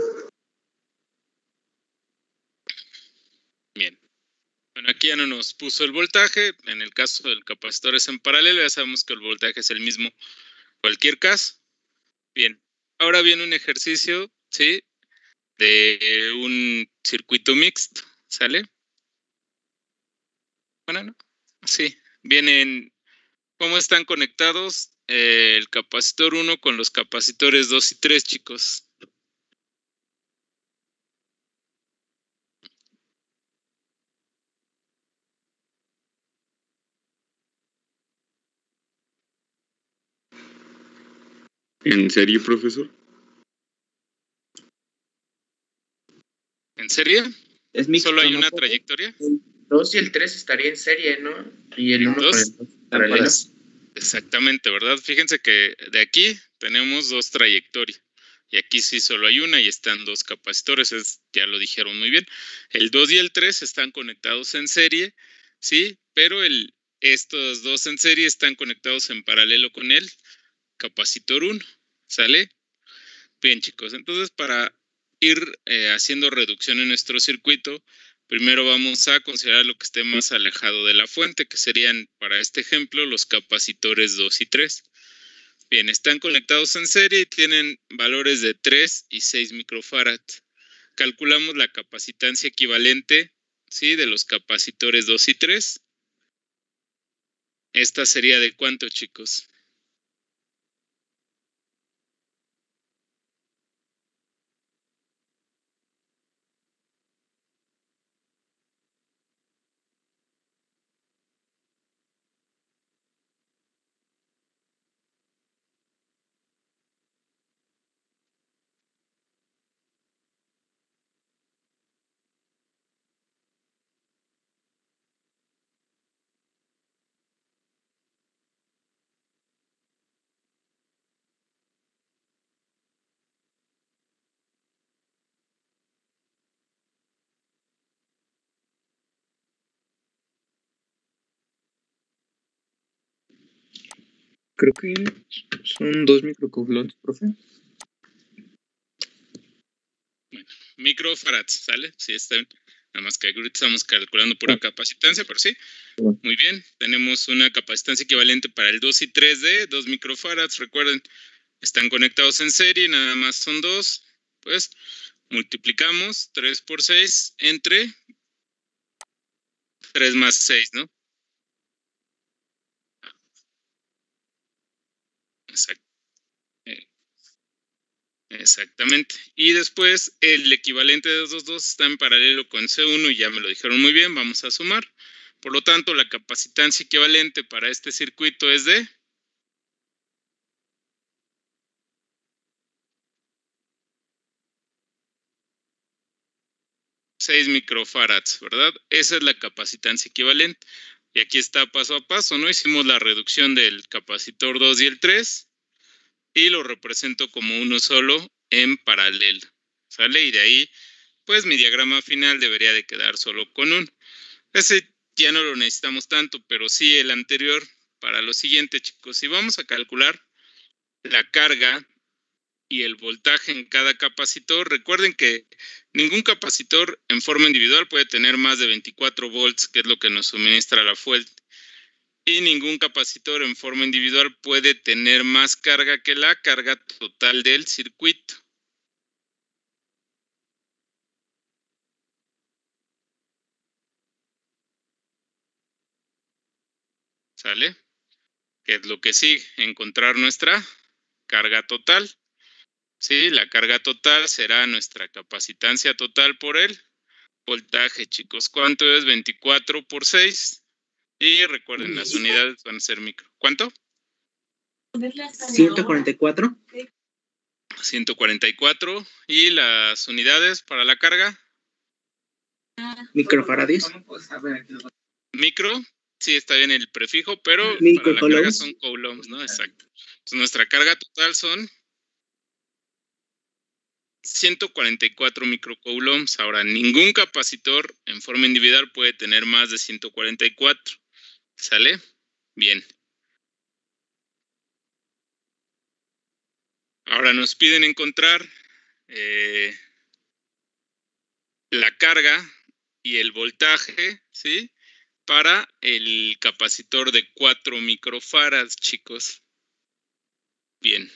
Bien. Bueno, aquí ya no nos puso el voltaje. En el caso del capacitor es en paralelo, ya sabemos que el voltaje es el mismo en cualquier caso. Bien. Ahora viene un ejercicio, ¿sí?, de un circuito mixto, ¿sale? Bueno, ¿no? Sí, vienen cómo están conectados el capacitor 1 con los capacitores 2 y 3, chicos. ¿En serio, profesor? ¿En serie? Es mixto, ¿Solo hay ¿no, una profe? trayectoria? El 2 y el 3 estaría en serie, ¿no? Y el 1 con Dos. el 2 paralelo. Exactamente, ¿verdad? Fíjense que de aquí tenemos dos trayectorias. Y aquí sí solo hay una y están dos capacitores, ya lo dijeron muy bien. El 2 y el 3 están conectados en serie, ¿sí? Pero estos dos en serie están conectados en paralelo con el capacitor 1, ¿sale? Bien, chicos, entonces para ir haciendo reducción en nuestro circuito, primero vamos a considerar lo que esté más alejado de la fuente, que serían, para este ejemplo, los capacitores 2 y 3. Bien, están conectados en serie y tienen valores de 3 y 6 microfarad. Calculamos la capacitancia equivalente, ¿sí?, de los capacitores 2 y 3. Esta sería de ¿cuánto, chicos? Creo que son 2 microcoulombs, profe. Microfarads, ¿sale? Sí, está bien. Nada más que ahorita estamos calculando pura capacitancia, pero sí. Muy bien, tenemos una capacitancia equivalente para el 2 y 3 de 2 microfarads. Recuerden, están conectados en serie, nada más son 2. Pues multiplicamos 3 por 6 entre 3 más 6, ¿no? Exactamente. Y después el equivalente de esos dos está en paralelo con C1 y ya me lo dijeron muy bien, vamos a sumar. Por lo tanto, la capacitancia equivalente para este circuito es de 6 microfarads, ¿verdad? Esa es la capacitancia equivalente. Y aquí está paso a paso, ¿no? Hicimos la reducción del capacitor 2 y el 3 y lo represento como uno solo en paralelo, ¿sale? Y de ahí, pues mi diagrama final debería de quedar solo con un. Ese ya no lo necesitamos tanto, pero sí el anterior para lo siguiente, chicos. Si vamos a calcular la carga y el voltaje en cada capacitor, recuerden que ningún capacitor en forma individual puede tener más de 24 volts, que es lo que nos suministra la fuente. Y ningún capacitor en forma individual puede tener más carga que la carga total del circuito. ¿Sale? ¿Qué es lo que sigue? Encontrar nuestra carga total. Sí, la carga total será nuestra capacitancia total por el voltaje, chicos. ¿Cuánto es 24 por 6? Y recuerden, las unidades van a ser micro. ¿Cuánto? 144. 144. ¿Y las unidades para la carga? Microfaradios. Micro. Sí, está bien el prefijo, pero para la carga son coulombs, ¿no? Exacto. Entonces, nuestra carga total son 144 microcoulombs. Ahora, ningún capacitor en forma individual puede tener más de 144. ¿Sale? Bien. Ahora nos piden encontrar la carga y el voltaje, ¿sí? Para el capacitor de 4 microfarads, chicos. Bien.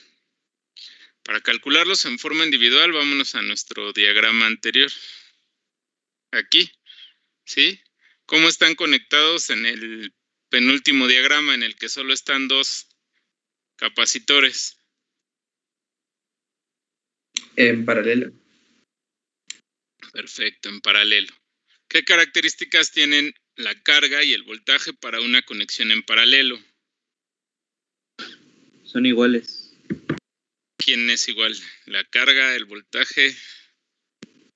Para calcularlos en forma individual, vámonos a nuestro diagrama anterior. Aquí, ¿sí? ¿Cómo están conectados en el penúltimo diagrama en el que solo están 2 capacitores? En paralelo. Perfecto, en paralelo. ¿Qué características tienen la carga y el voltaje para una conexión en paralelo? Son iguales. ¿Quién es igual? ¿La carga, el voltaje?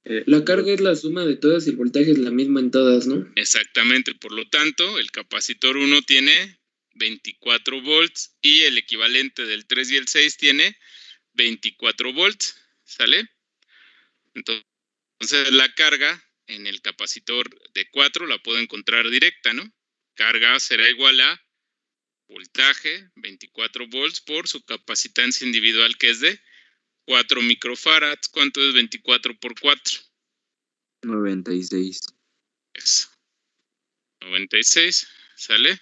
La carga es la suma de todas y el voltaje es la misma en todas, ¿no? Exactamente, por lo tanto, el capacitor 1 tiene 24 volts y el equivalente del 3 y el 6 tiene 24 volts, ¿sale? Entonces la carga en el capacitor de 4 la puedo encontrar directa, ¿no? Carga será igual a voltaje, 24 volts, por su capacitancia individual que es de 4 microfarads. ¿Cuánto es 24 por 4? 96. Eso. 96, ¿sale?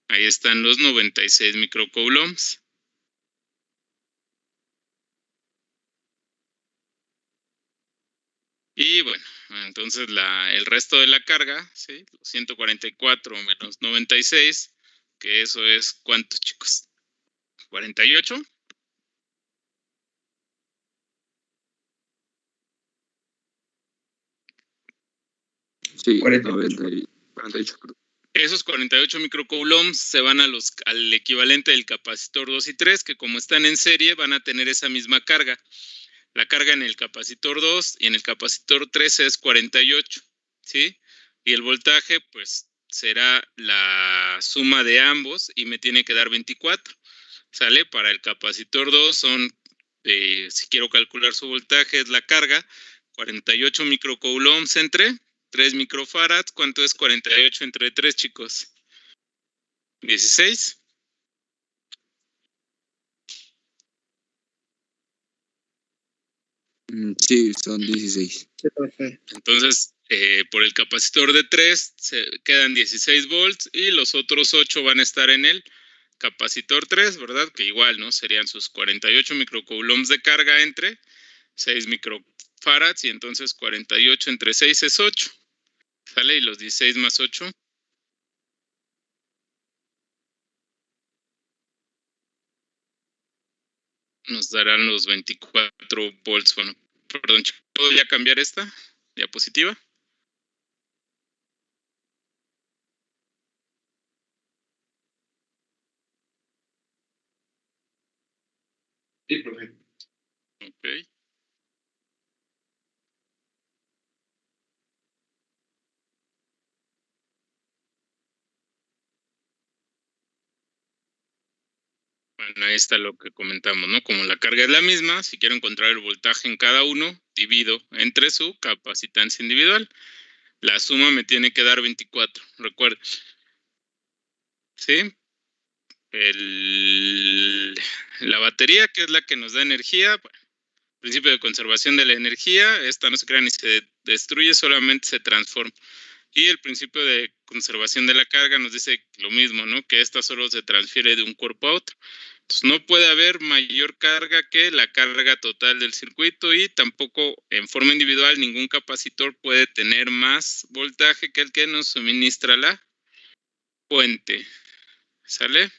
Ahí están los 96 microcoulombs. Y bueno, entonces el resto de la carga, ¿sí? 144 menos 96, que eso es, ¿cuántos, chicos? ¿48? Sí, 48. 48. Esos 48 microcoulombs se van al equivalente del capacitor 2 y 3, que como están en serie van a tener esa misma carga. La carga en el capacitor 2 y en el capacitor 3 es 48, ¿sí? Y el voltaje, pues, será la suma de ambos y me tiene que dar 24, ¿sale? Para el capacitor 2 son, si quiero calcular su voltaje, es la carga, 48 microcoulombs entre 3 microfarads. ¿Cuánto es 48 entre 3, chicos? 16. Sí, son 16. Sí, profe. Entonces, por el capacitor de 3 se quedan 16 volts y los otros 8 van a estar en el capacitor 3, ¿verdad? Que igual, ¿no? Serían sus 48 microcoulombs de carga entre 6 microfarads y entonces 48 entre 6 es 8. ¿Sale? Y los 16 más 8. Nos darán los 24 volts. Bueno, perdón, ¿puedo ya cambiar esta diapositiva? Sí, profe. Ok. Bueno, ahí está lo que comentamos, ¿no? Como la carga es la misma, si quiero encontrar el voltaje en cada uno, divido entre su capacitancia individual. La suma me tiene que dar 24, recuerden. ¿Sí? La batería, que es la que nos da energía, bueno, principio de conservación de la energía, esta no se crea ni se destruye, solamente se transforma. Y el principio de conservación de la carga nos dice lo mismo, ¿no? Que esta solo se transfiere de un cuerpo a otro. Entonces, no puede haber mayor carga que la carga total del circuito y tampoco en forma individual ningún capacitor puede tener más voltaje que el que nos suministra la fuente. ¿Sale?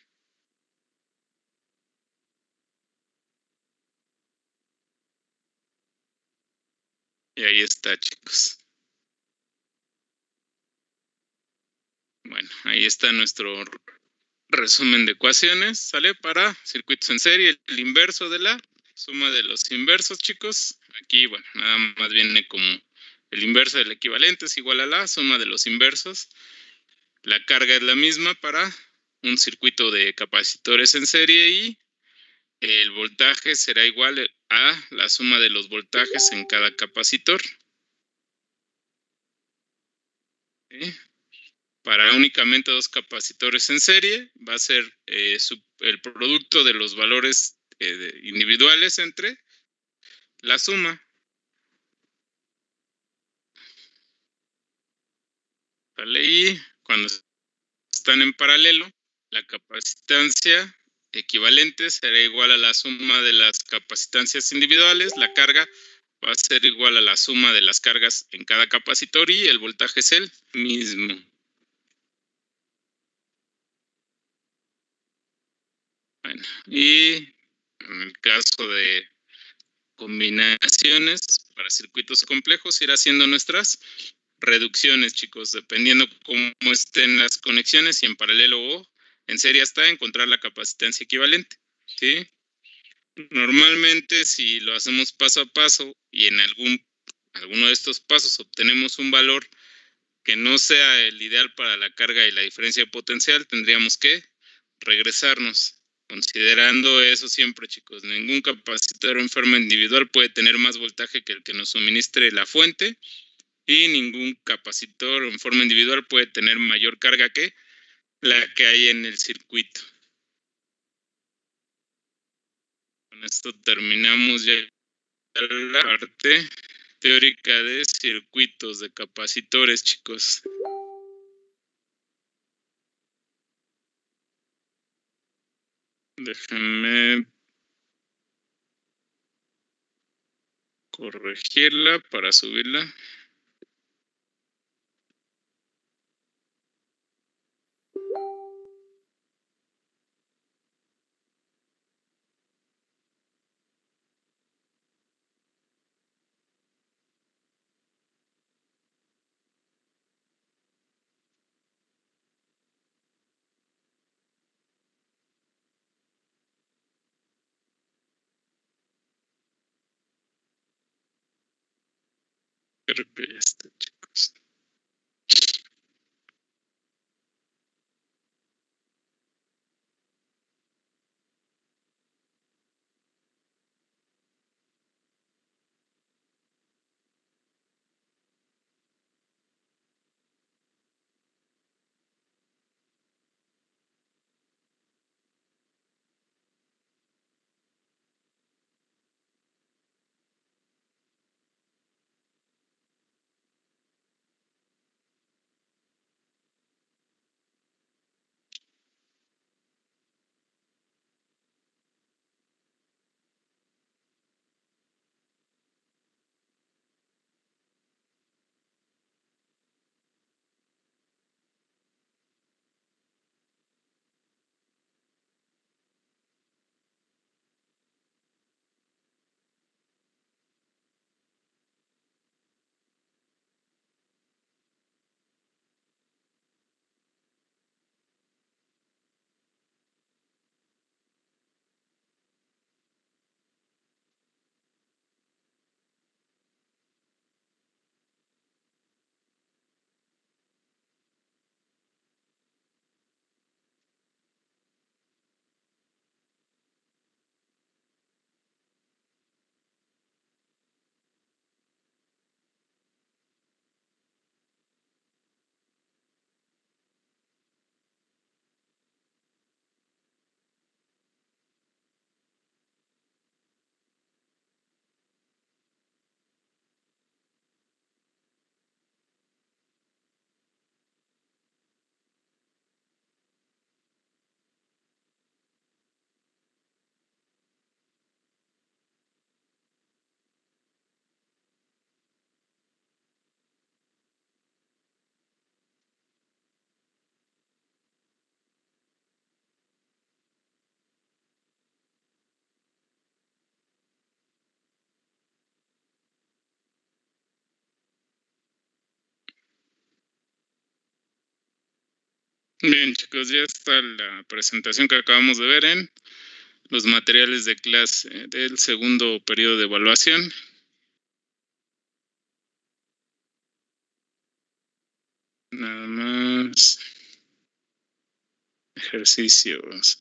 Y ahí está, chicos. Bueno, ahí está nuestro resumen de ecuaciones, ¿sale? Para circuitos en serie, el inverso de la suma de los inversos, chicos. Aquí, bueno, nada más viene como el inverso del equivalente es igual a la suma de los inversos. La carga es la misma para un circuito de capacitores en serie y el voltaje será igual a la suma de los voltajes en cada capacitor. ¿Sí? Para únicamente dos capacitores en serie va a ser el producto de los valores individuales entre la suma. ¿Vale? Y cuando están en paralelo, la capacitancia equivalente será igual a la suma de las capacitancias individuales. La carga va a ser igual a la suma de las cargas en cada capacitor y el voltaje es el mismo. Bueno, y en el caso de combinaciones para circuitos complejos, ir haciendo nuestras reducciones, chicos, dependiendo cómo estén las conexiones, si en paralelo o en serie hasta encontrar la capacitancia equivalente, ¿sí? Normalmente, si lo hacemos paso a paso y en alguno de estos pasos obtenemos un valor que no sea el ideal para la carga y la diferencia de potencial, tendríamos que regresarnos. Considerando eso siempre, chicos, ningún capacitor en forma individual puede tener más voltaje que el que nos suministre la fuente y ningún capacitor en forma individual puede tener mayor carga que la que hay en el circuito. Con esto terminamos ya la parte teórica de circuitos de capacitores, chicos. Déjenme corregirla para subirla. Creo que ya está, chicos. Bien, chicos, ya está la presentación que acabamos de ver en los materiales de clase del segundo periodo de evaluación. Nada más. Ejercicios.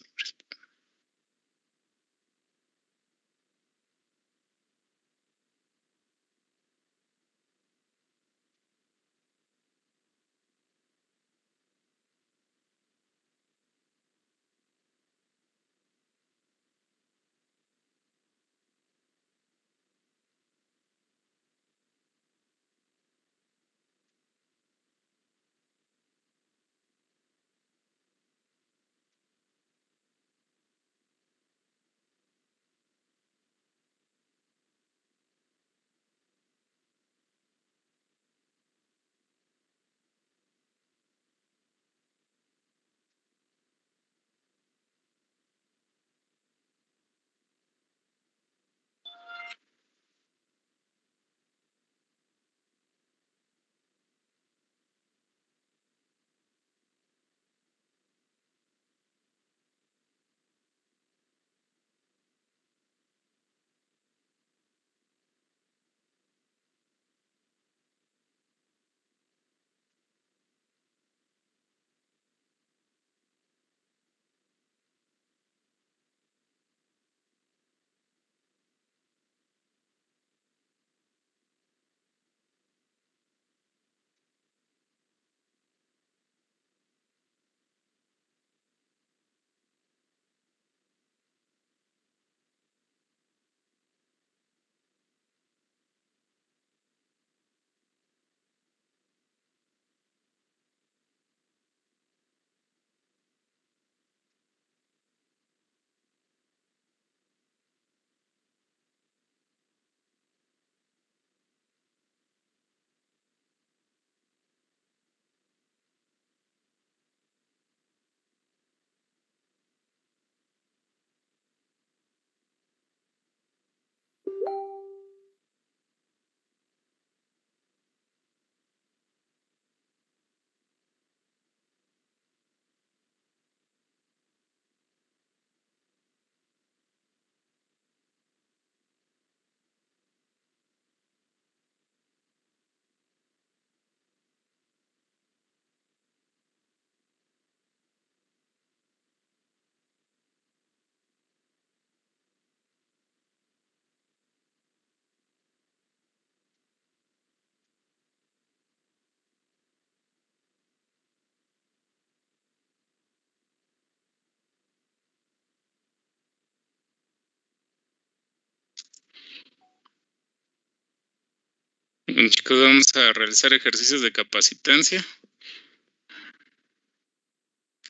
Bien, chicos, vamos a realizar ejercicios de capacitancia,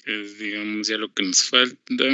que es, digamos, ya lo que nos falta.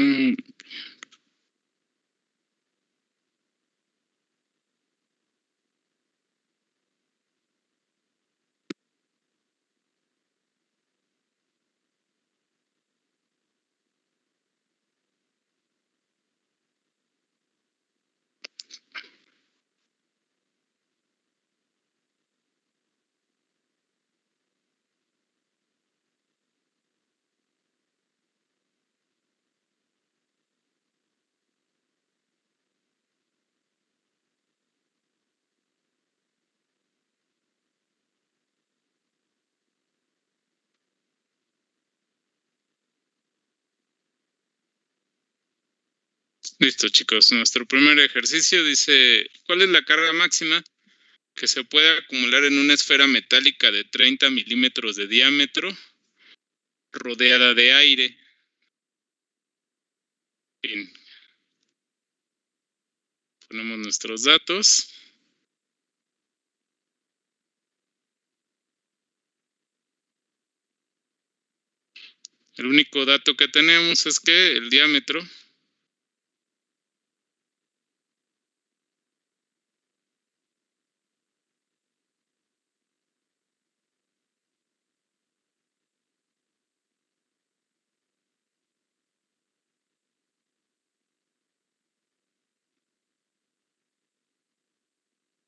Listo, chicos. Nuestro primer ejercicio dice, ¿cuál es la carga máxima que se puede acumular en una esfera metálica de 30 milímetros de diámetro rodeada de aire? Bien. Ponemos nuestros datos. El único dato que tenemos es que el diámetro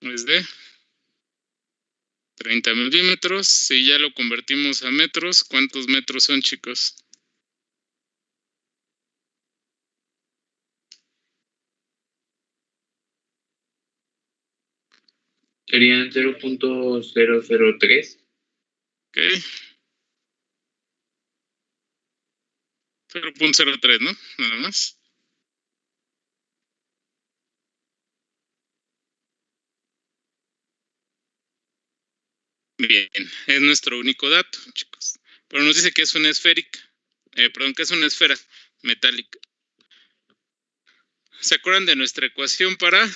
es de 30 milímetros. Si ya lo convertimos a metros, ¿cuántos metros son, chicos? Serían 0.003. Ok. 0.03, ¿no? Nada más. Bien, es nuestro único dato, chicos. Pero nos dice que es una esférica. Perdón, que es una esfera metálica. ¿Se acuerdan de nuestra ecuación para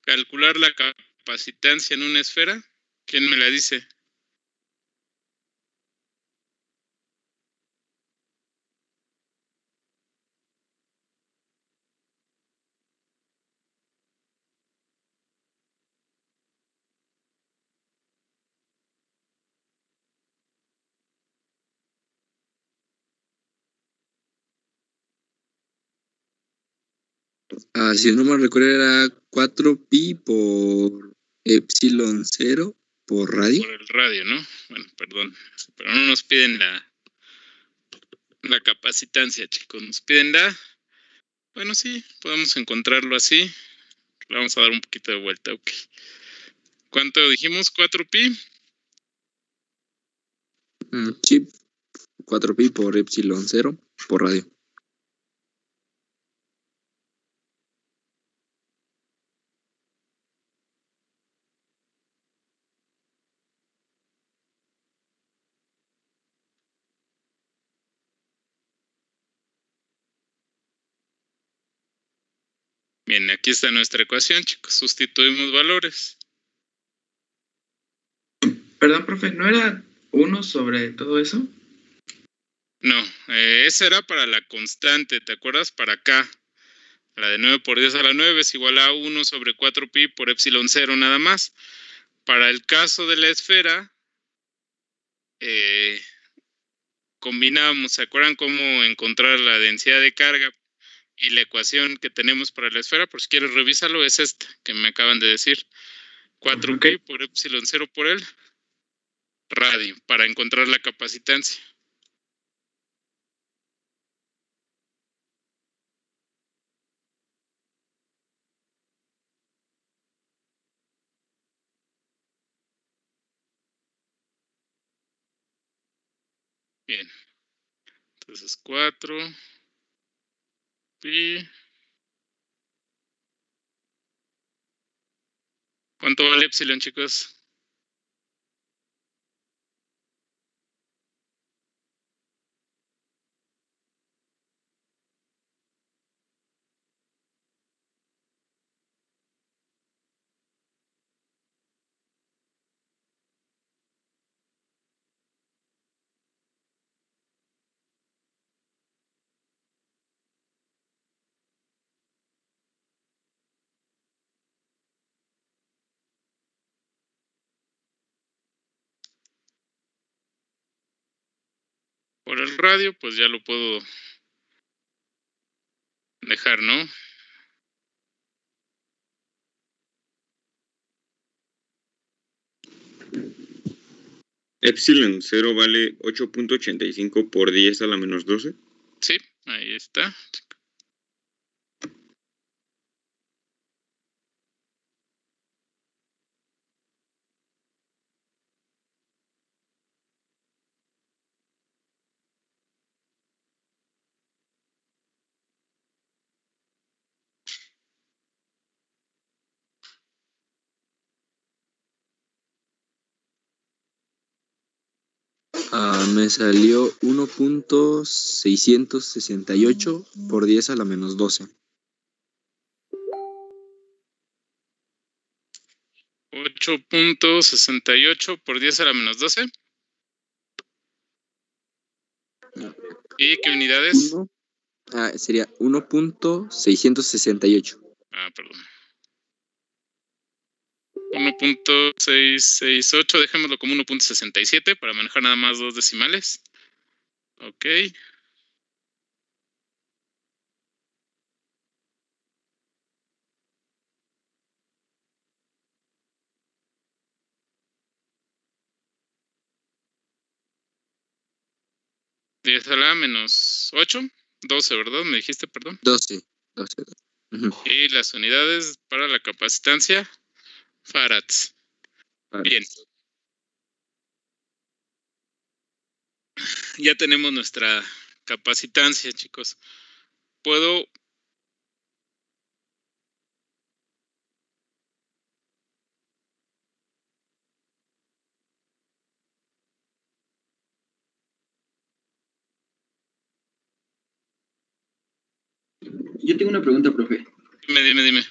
calcular la capacitancia en una esfera? ¿Quién me la dice? Si no me recuerdo era 4pi por epsilon 0 por radio. Por el radio, ¿no? Bueno, perdón. Pero no nos piden la capacitancia, chicos. Nos piden Bueno, sí, podemos encontrarlo así. Le vamos a dar un poquito de vuelta, ok. ¿Cuánto dijimos? ¿4pi? Sí, 4pi por epsilon 0 por radio. Bien, aquí está nuestra ecuación, chicos. Sustituimos valores. Perdón, profe, ¿no era 1 sobre todo eso? No, esa era para la constante, ¿te acuerdas? Para acá. La de 9 por 10 a la 9 es igual a 1 sobre 4pi por epsilon 0 nada más. Para el caso de la esfera, combinábamos, ¿se acuerdan cómo encontrar la densidad de carga? Y la ecuación que tenemos para la esfera, por si quieres revísalo, es esta que me acaban de decir. 4pi por epsilon 0 por el radio, para encontrar la capacitancia. Bien. Entonces 4pi. ¿Cuánto vale epsilon, chicos? Por el radio, pues ya lo puedo dejar, ¿no? Epsilon 0 vale 8.85 por 10 a la menos 12. Sí, ahí está. Me salió 1.668 por 10 a la menos 12. 8.68 por 10 a la menos 12. ¿Y qué unidades? Sería 1.668. Perdón. 1.668, dejémoslo como 1.67 para manejar nada más dos decimales. Ok. 10 a la menos 8, 12, ¿verdad? Me dijiste, perdón. 12. Ujú. Y las unidades para la capacitancia, farads. Bien. Ya tenemos nuestra capacitancia, chicos. Puedo... Yo tengo una pregunta, profe. Dime.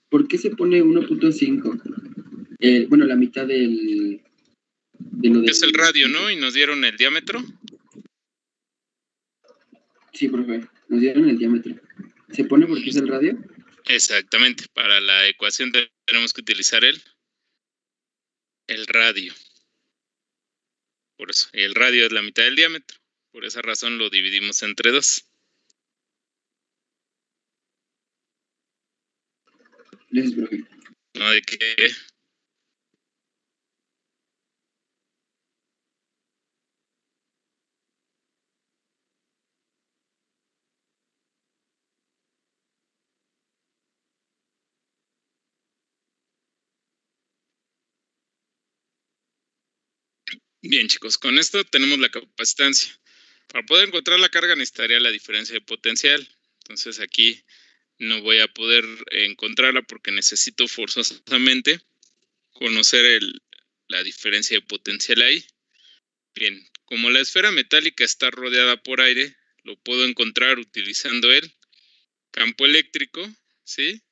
¿Por qué se pone 1.5? Bueno, la mitad de lo de... Es el radio, ¿no? Y nos dieron el diámetro. Sí, profe. Nos dieron el diámetro. ¿Se pone porque es el radio? Exactamente. Para la ecuación tenemos que utilizar el radio. Por eso. Y el radio es la mitad del diámetro. Por esa razón lo dividimos entre 2. Gracias, profe. No, de qué. Bien, chicos, con esto tenemos la capacitancia. Para poder encontrar la carga necesitaría la diferencia de potencial. Entonces aquí no voy a poder encontrarla porque necesito forzosamente conocer la diferencia de potencial ahí. Bien, como la esfera metálica está rodeada por aire, lo puedo encontrar utilizando el campo eléctrico, ¿sí?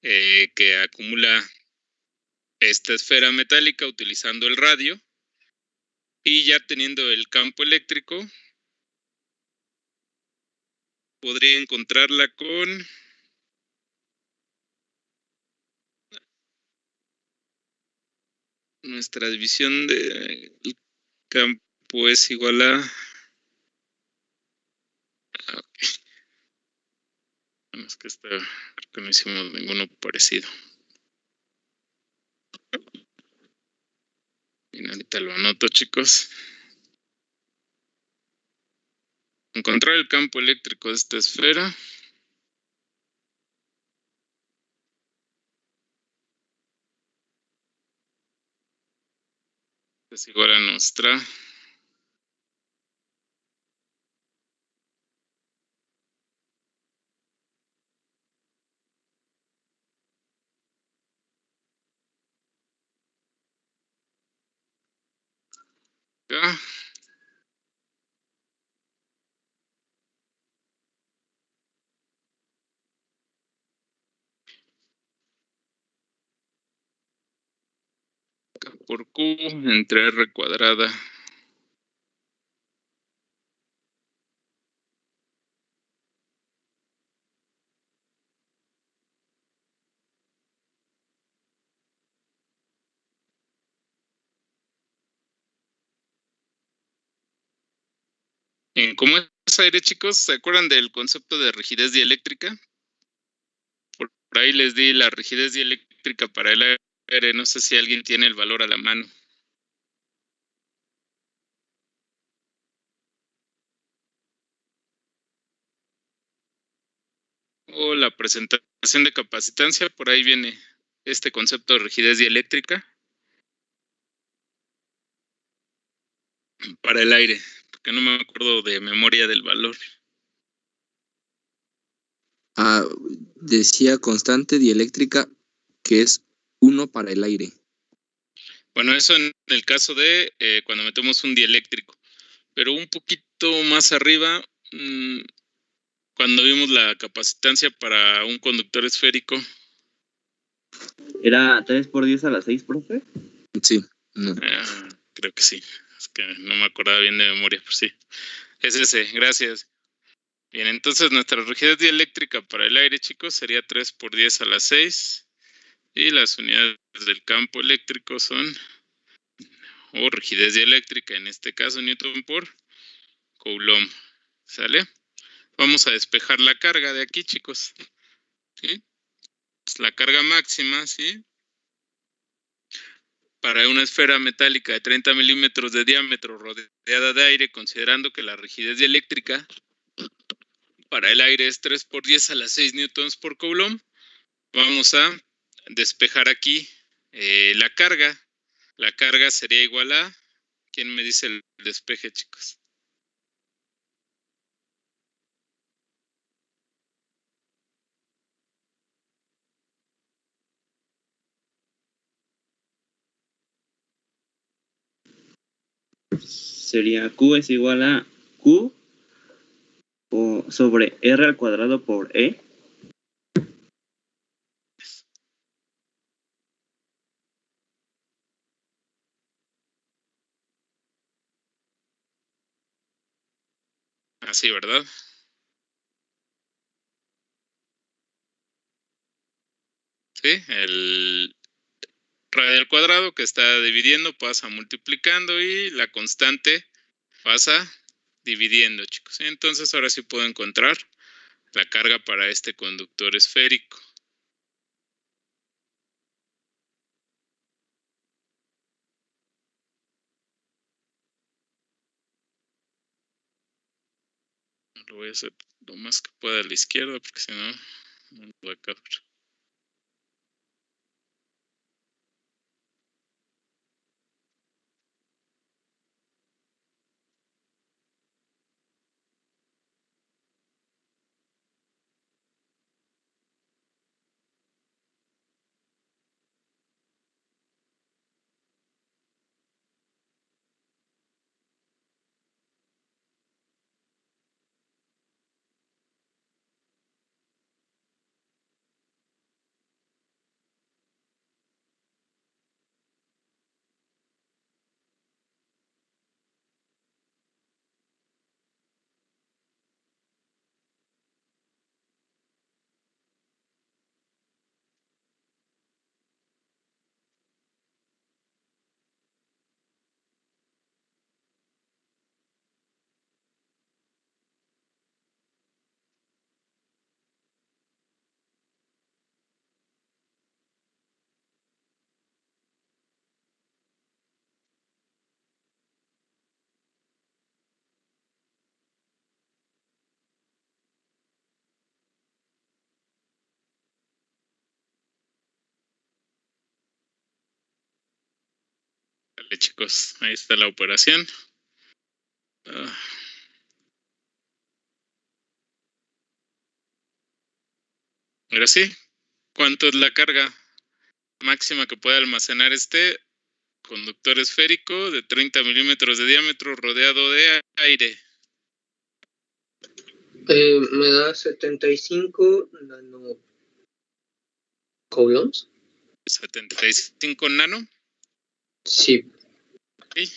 Que acumula esta esfera metálica utilizando el radio. Y ya teniendo el campo eléctrico, podría encontrarla con nuestra división del campo es igual a... Okay. Bueno, es que creo que no hicimos ninguno parecido. Bien, ahorita lo anoto, chicos. Encontrar el campo eléctrico de esta esfera. Es igual a nuestra... Acá. Por Q entre R cuadrada. ¿Cómo es aire, chicos? ¿Se acuerdan del concepto de rigidez dieléctrica? Por ahí les di la rigidez dieléctrica para el aire. No sé si alguien tiene el valor a la mano. O la presentación de capacitancia, por ahí viene este concepto de rigidez dieléctrica para el aire, porque no me acuerdo de memoria del valor. Decía constante dieléctrica que es 1 para el aire. Bueno, eso en el caso de cuando metemos un dieléctrico, pero un poquito más arriba, cuando vimos la capacitancia para un conductor esférico. ¿Era 3 por 10 a la 6, profe? Sí. No. Creo que sí. Es que no me acordaba bien de memoria, pero sí. Es ese, gracias. Bien, entonces nuestra rigidez dieléctrica para el aire, chicos, sería 3 por 10 a la 6. Y las unidades del campo eléctrico son, o rigidez dieléctrica, en este caso Newton por Coulomb. ¿Sale? Vamos a despejar la carga de aquí, chicos. ¿Sí? Pues la carga máxima, ¿sí? para una esfera metálica de 30 milímetros de diámetro rodeada de aire, considerando que la rigidez dieléctrica para el aire es 3 por 10 a la 6 newtons por coulomb, vamos a despejar aquí la carga. La carga sería igual a... ¿Quién me dice el despeje, chicos? Sería Q es igual a Q sobre R al cuadrado por E. Así, ¿verdad? Sí, el radio al cuadrado que está dividiendo pasa multiplicando y la constante pasa dividiendo, chicos. Entonces ahora sí puedo encontrar la carga para este conductor esférico. Lo voy a hacer lo más que pueda a la izquierda porque si no, no lo voy a acabar. Vale, chicos, ahí está la operación. Ahora sí, ¿cuánto es la carga máxima que puede almacenar este conductor esférico de 30 milímetros de diámetro rodeado de aire? Me da 75 nanocoulombs. 75 nano. Sí. Okay.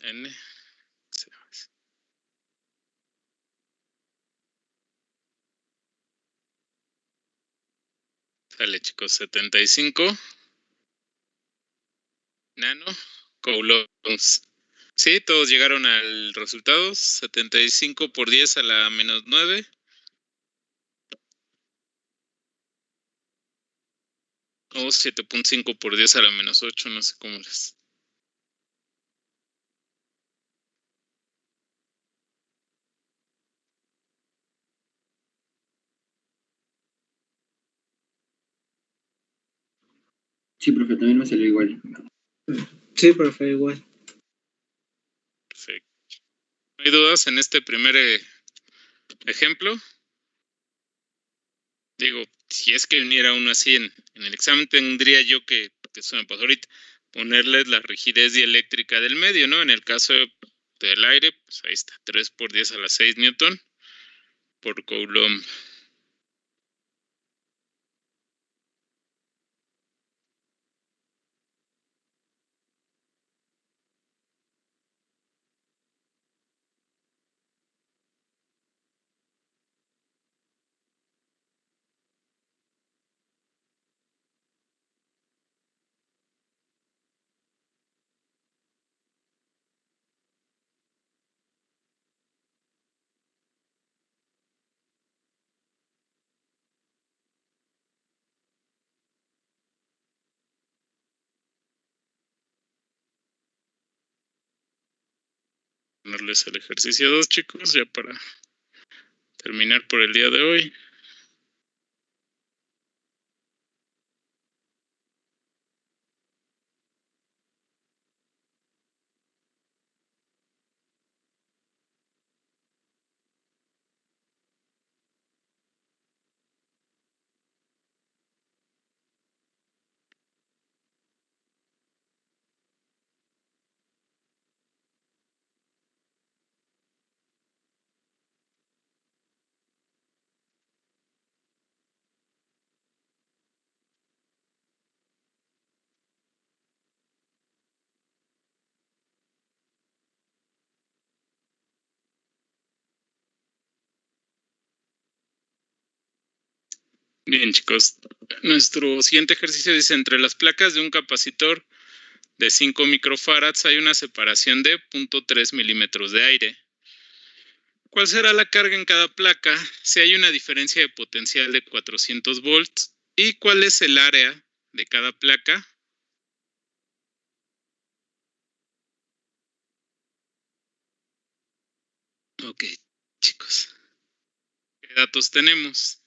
N. Sale, chicos, 75 nano coulombs. Sí, todos llegaron al resultado. 75 por 10 a la menos 9. O 7.5 por 10 a la menos 8, no sé cómo les... Sí, profe, también me salió igual. Sí, profe, igual. Perfecto. ¿No hay dudas en este primer ejemplo? Digo, si es que viniera uno así en el examen, tendría yo que eso me pasó ahorita, ponerles la rigidez dieléctrica del medio, ¿no? En el caso del aire, pues ahí está, 3 por 10 a la 6 newton por coulomb. ponerles el ejercicio 2, chicos, ya para terminar por el día de hoy. Bien, chicos, nuestro siguiente ejercicio dice: entre las placas de un capacitor de 5 microfarads hay una separación de 0.3 milímetros de aire. ¿Cuál será la carga en cada placa si hay una diferencia de potencial de 400 volts? ¿Y cuál es el área de cada placa? Ok, chicos. ¿Qué datos tenemos?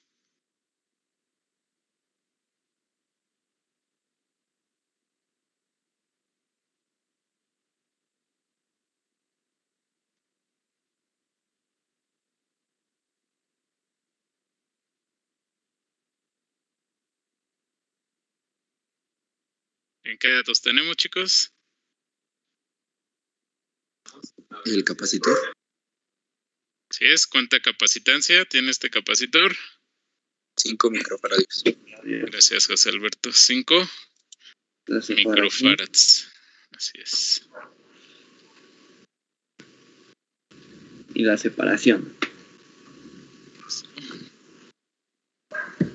¿En qué datos tenemos, chicos? El capacitor. Sí es. ¿Cuánta capacitancia tiene este capacitor? 5 microfarads. Gracias, José Alberto. 5 La separación. microfarads. Así es. Y la separación.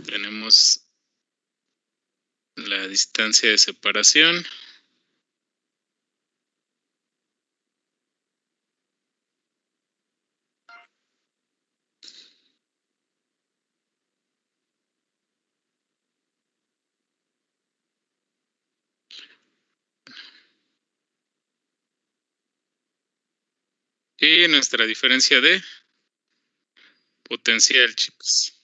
Tenemos la distancia de separación. Y nuestra diferencia de potencial, chicos.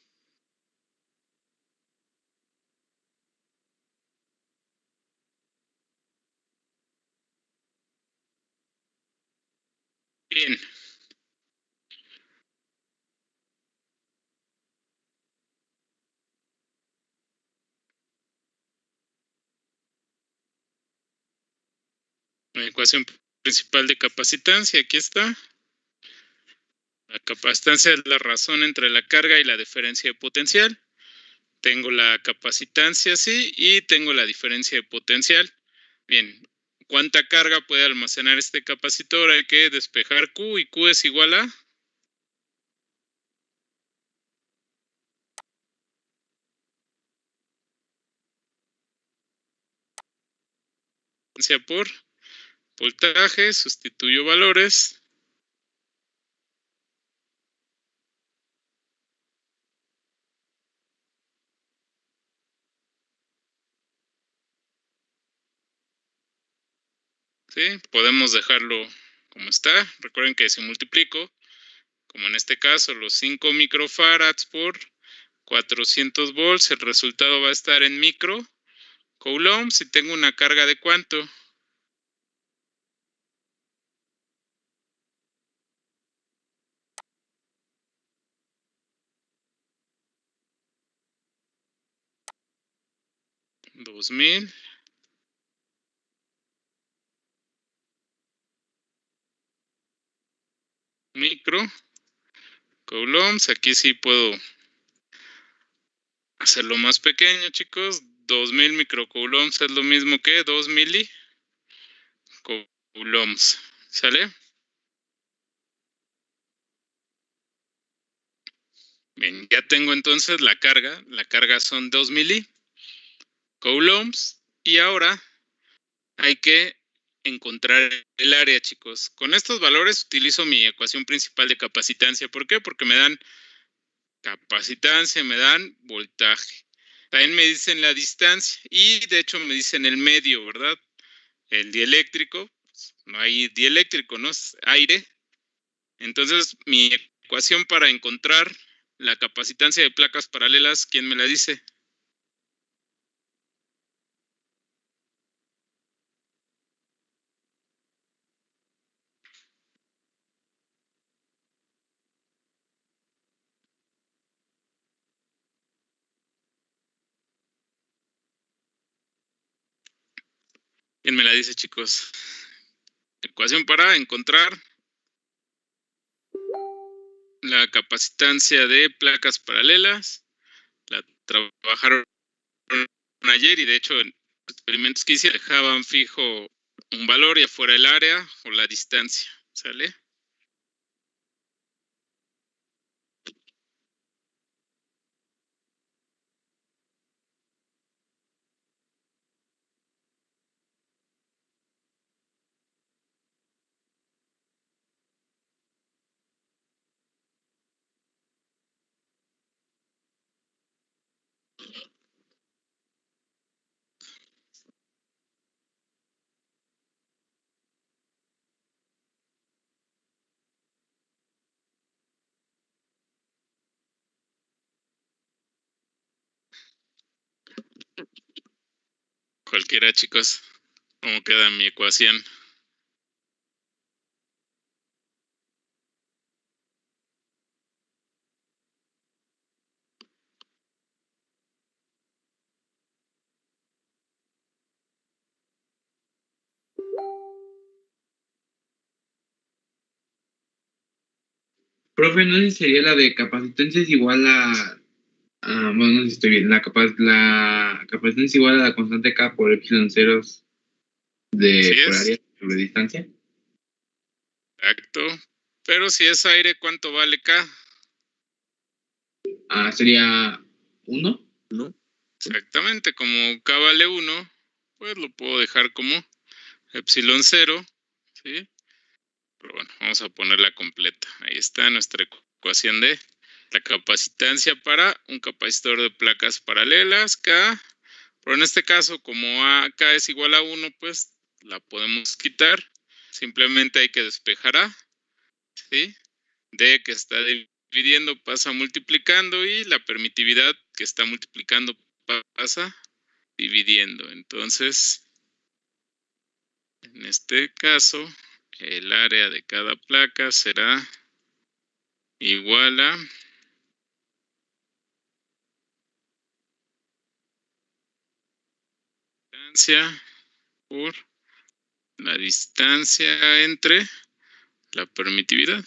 Bien. La ecuación principal de capacitancia, aquí está. La capacitancia es la razón entre la carga y la diferencia de potencial. Tengo la capacitancia, sí, y tengo la diferencia de potencial. Bien, ¿cuánta carga puede almacenar este capacitor? Hay que despejar Q, y Q es igual a... por voltaje, sustituyo valores. ¿Sí? Podemos dejarlo como está. Recuerden que si multiplico, como en este caso, los 5 microfarads por 400 volts, el resultado va a estar en micro coulombs y tengo una carga de ¿cuánto? $2000 micro coulombs. Aquí sí puedo hacerlo más pequeño, chicos. 2000 microcoulombs es lo mismo que 2 milicoulombs. ¿Sale? Bien, ya tengo entonces la carga. La carga son 2 milicoulombs. Y ahora hay que encontrar el área, chicos. Con estos valores utilizo mi ecuación principal de capacitancia. ¿Por qué? Porque me dan capacitancia, me dan voltaje. También me dicen la distancia y de hecho me dicen el medio, ¿verdad? El dieléctrico, no hay dieléctrico, ¿no? Es aire. Entonces, mi ecuación para encontrar la capacitancia de placas paralelas, ¿quién me la dice? ¿Quién me la dice, chicos? Ecuación para encontrar la capacitancia de placas paralelas. La trabajaron ayer y de hecho en los experimentos que hice dejaban fijo un valor y afuera el área o la distancia. ¿Sale? Cualquiera, chicos. ¿Cómo queda mi ecuación? Profe, no sé si sería la de capacitancia es igual bueno, no sé si estoy bien. La capacitancia es igual a la constante K por epsilon ceros Sí por es, área sobre distancia. exacto. Pero si es aire, ¿cuánto vale K? Sería 1. ¿No? Exactamente, como K vale 1, pues lo puedo dejar como epsilon 0, ¿sí? Pero bueno, vamos a ponerla completa. Ahí está nuestra ecuación de la capacitancia para un capacitor de placas paralelas, K. Pero en este caso, como K es igual a 1, pues la podemos quitar. Simplemente hay que despejar A, ¿sí? D que está dividiendo pasa multiplicando y la permitividad que está multiplicando pasa dividiendo. Entonces, en este caso, el área de cada placa será igual a distancia por la distancia entre la permitividad.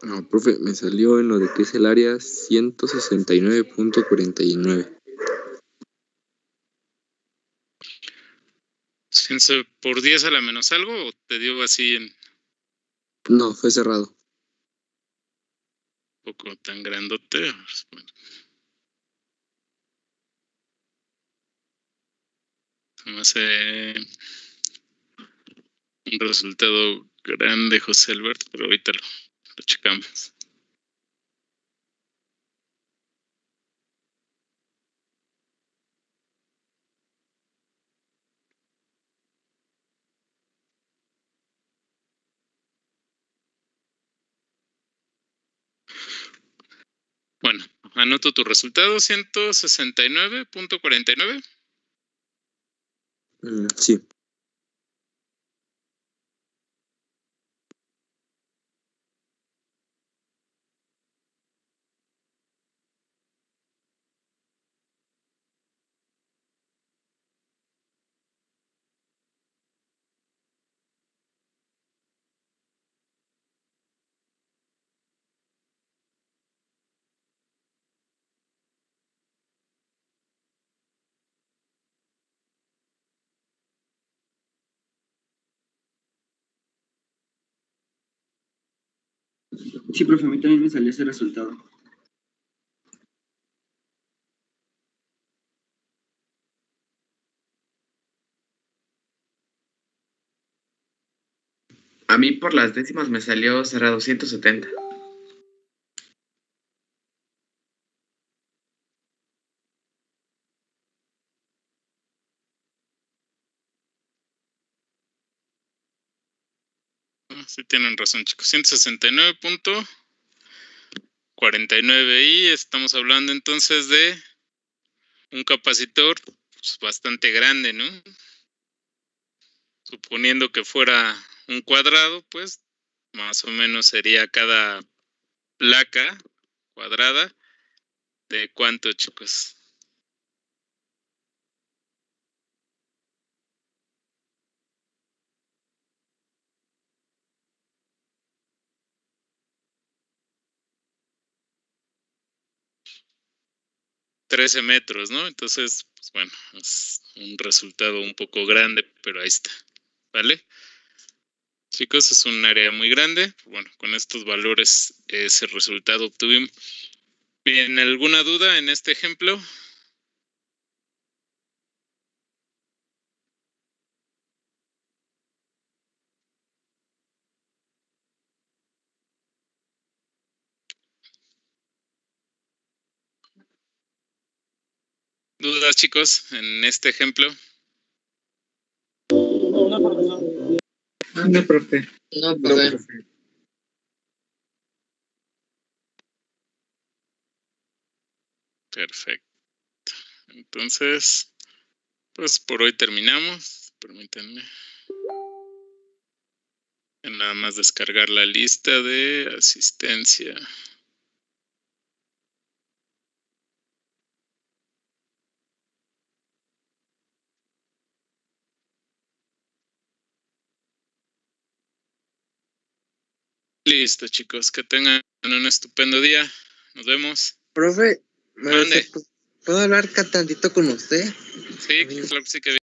No, profe, me salió en lo de que es el área 169.49. ¿Por 10 a la menos algo o te dio así en No, fue cerrado. un poco tan grandote? Bueno, se me hace un resultado grande, José Alberto, pero ahorita lo checamos. anoto tu resultado, 169.49. Sí. Sí, profe, a mí también me salió ese resultado. A mí por las décimas me salió cerrado 170. Sí tienen razón, chicos. 169.49 y estamos hablando entonces de un capacitor pues, bastante grande, ¿no? Suponiendo que fuera un cuadrado, pues más o menos sería cada placa cuadrada de cuánto, chicos. $13 metros, ¿no? Entonces, pues bueno, es un resultado un poco grande, pero ahí está, ¿vale? Chicos, es un área muy grande. Bueno, con estos valores ese resultado obtuvimos. Bien, ¿alguna duda en este ejemplo? ¿Dudas, chicos, en este ejemplo? No, profe. No, profe. Perfecto. Entonces, pues por hoy terminamos. Permítanme. Nada más descargar la lista de asistencia. Listo, chicos, que tengan un estupendo día. Nos vemos. Profe, Mande. ¿puedo hablar tantito con usted? Sí, claro que sí, que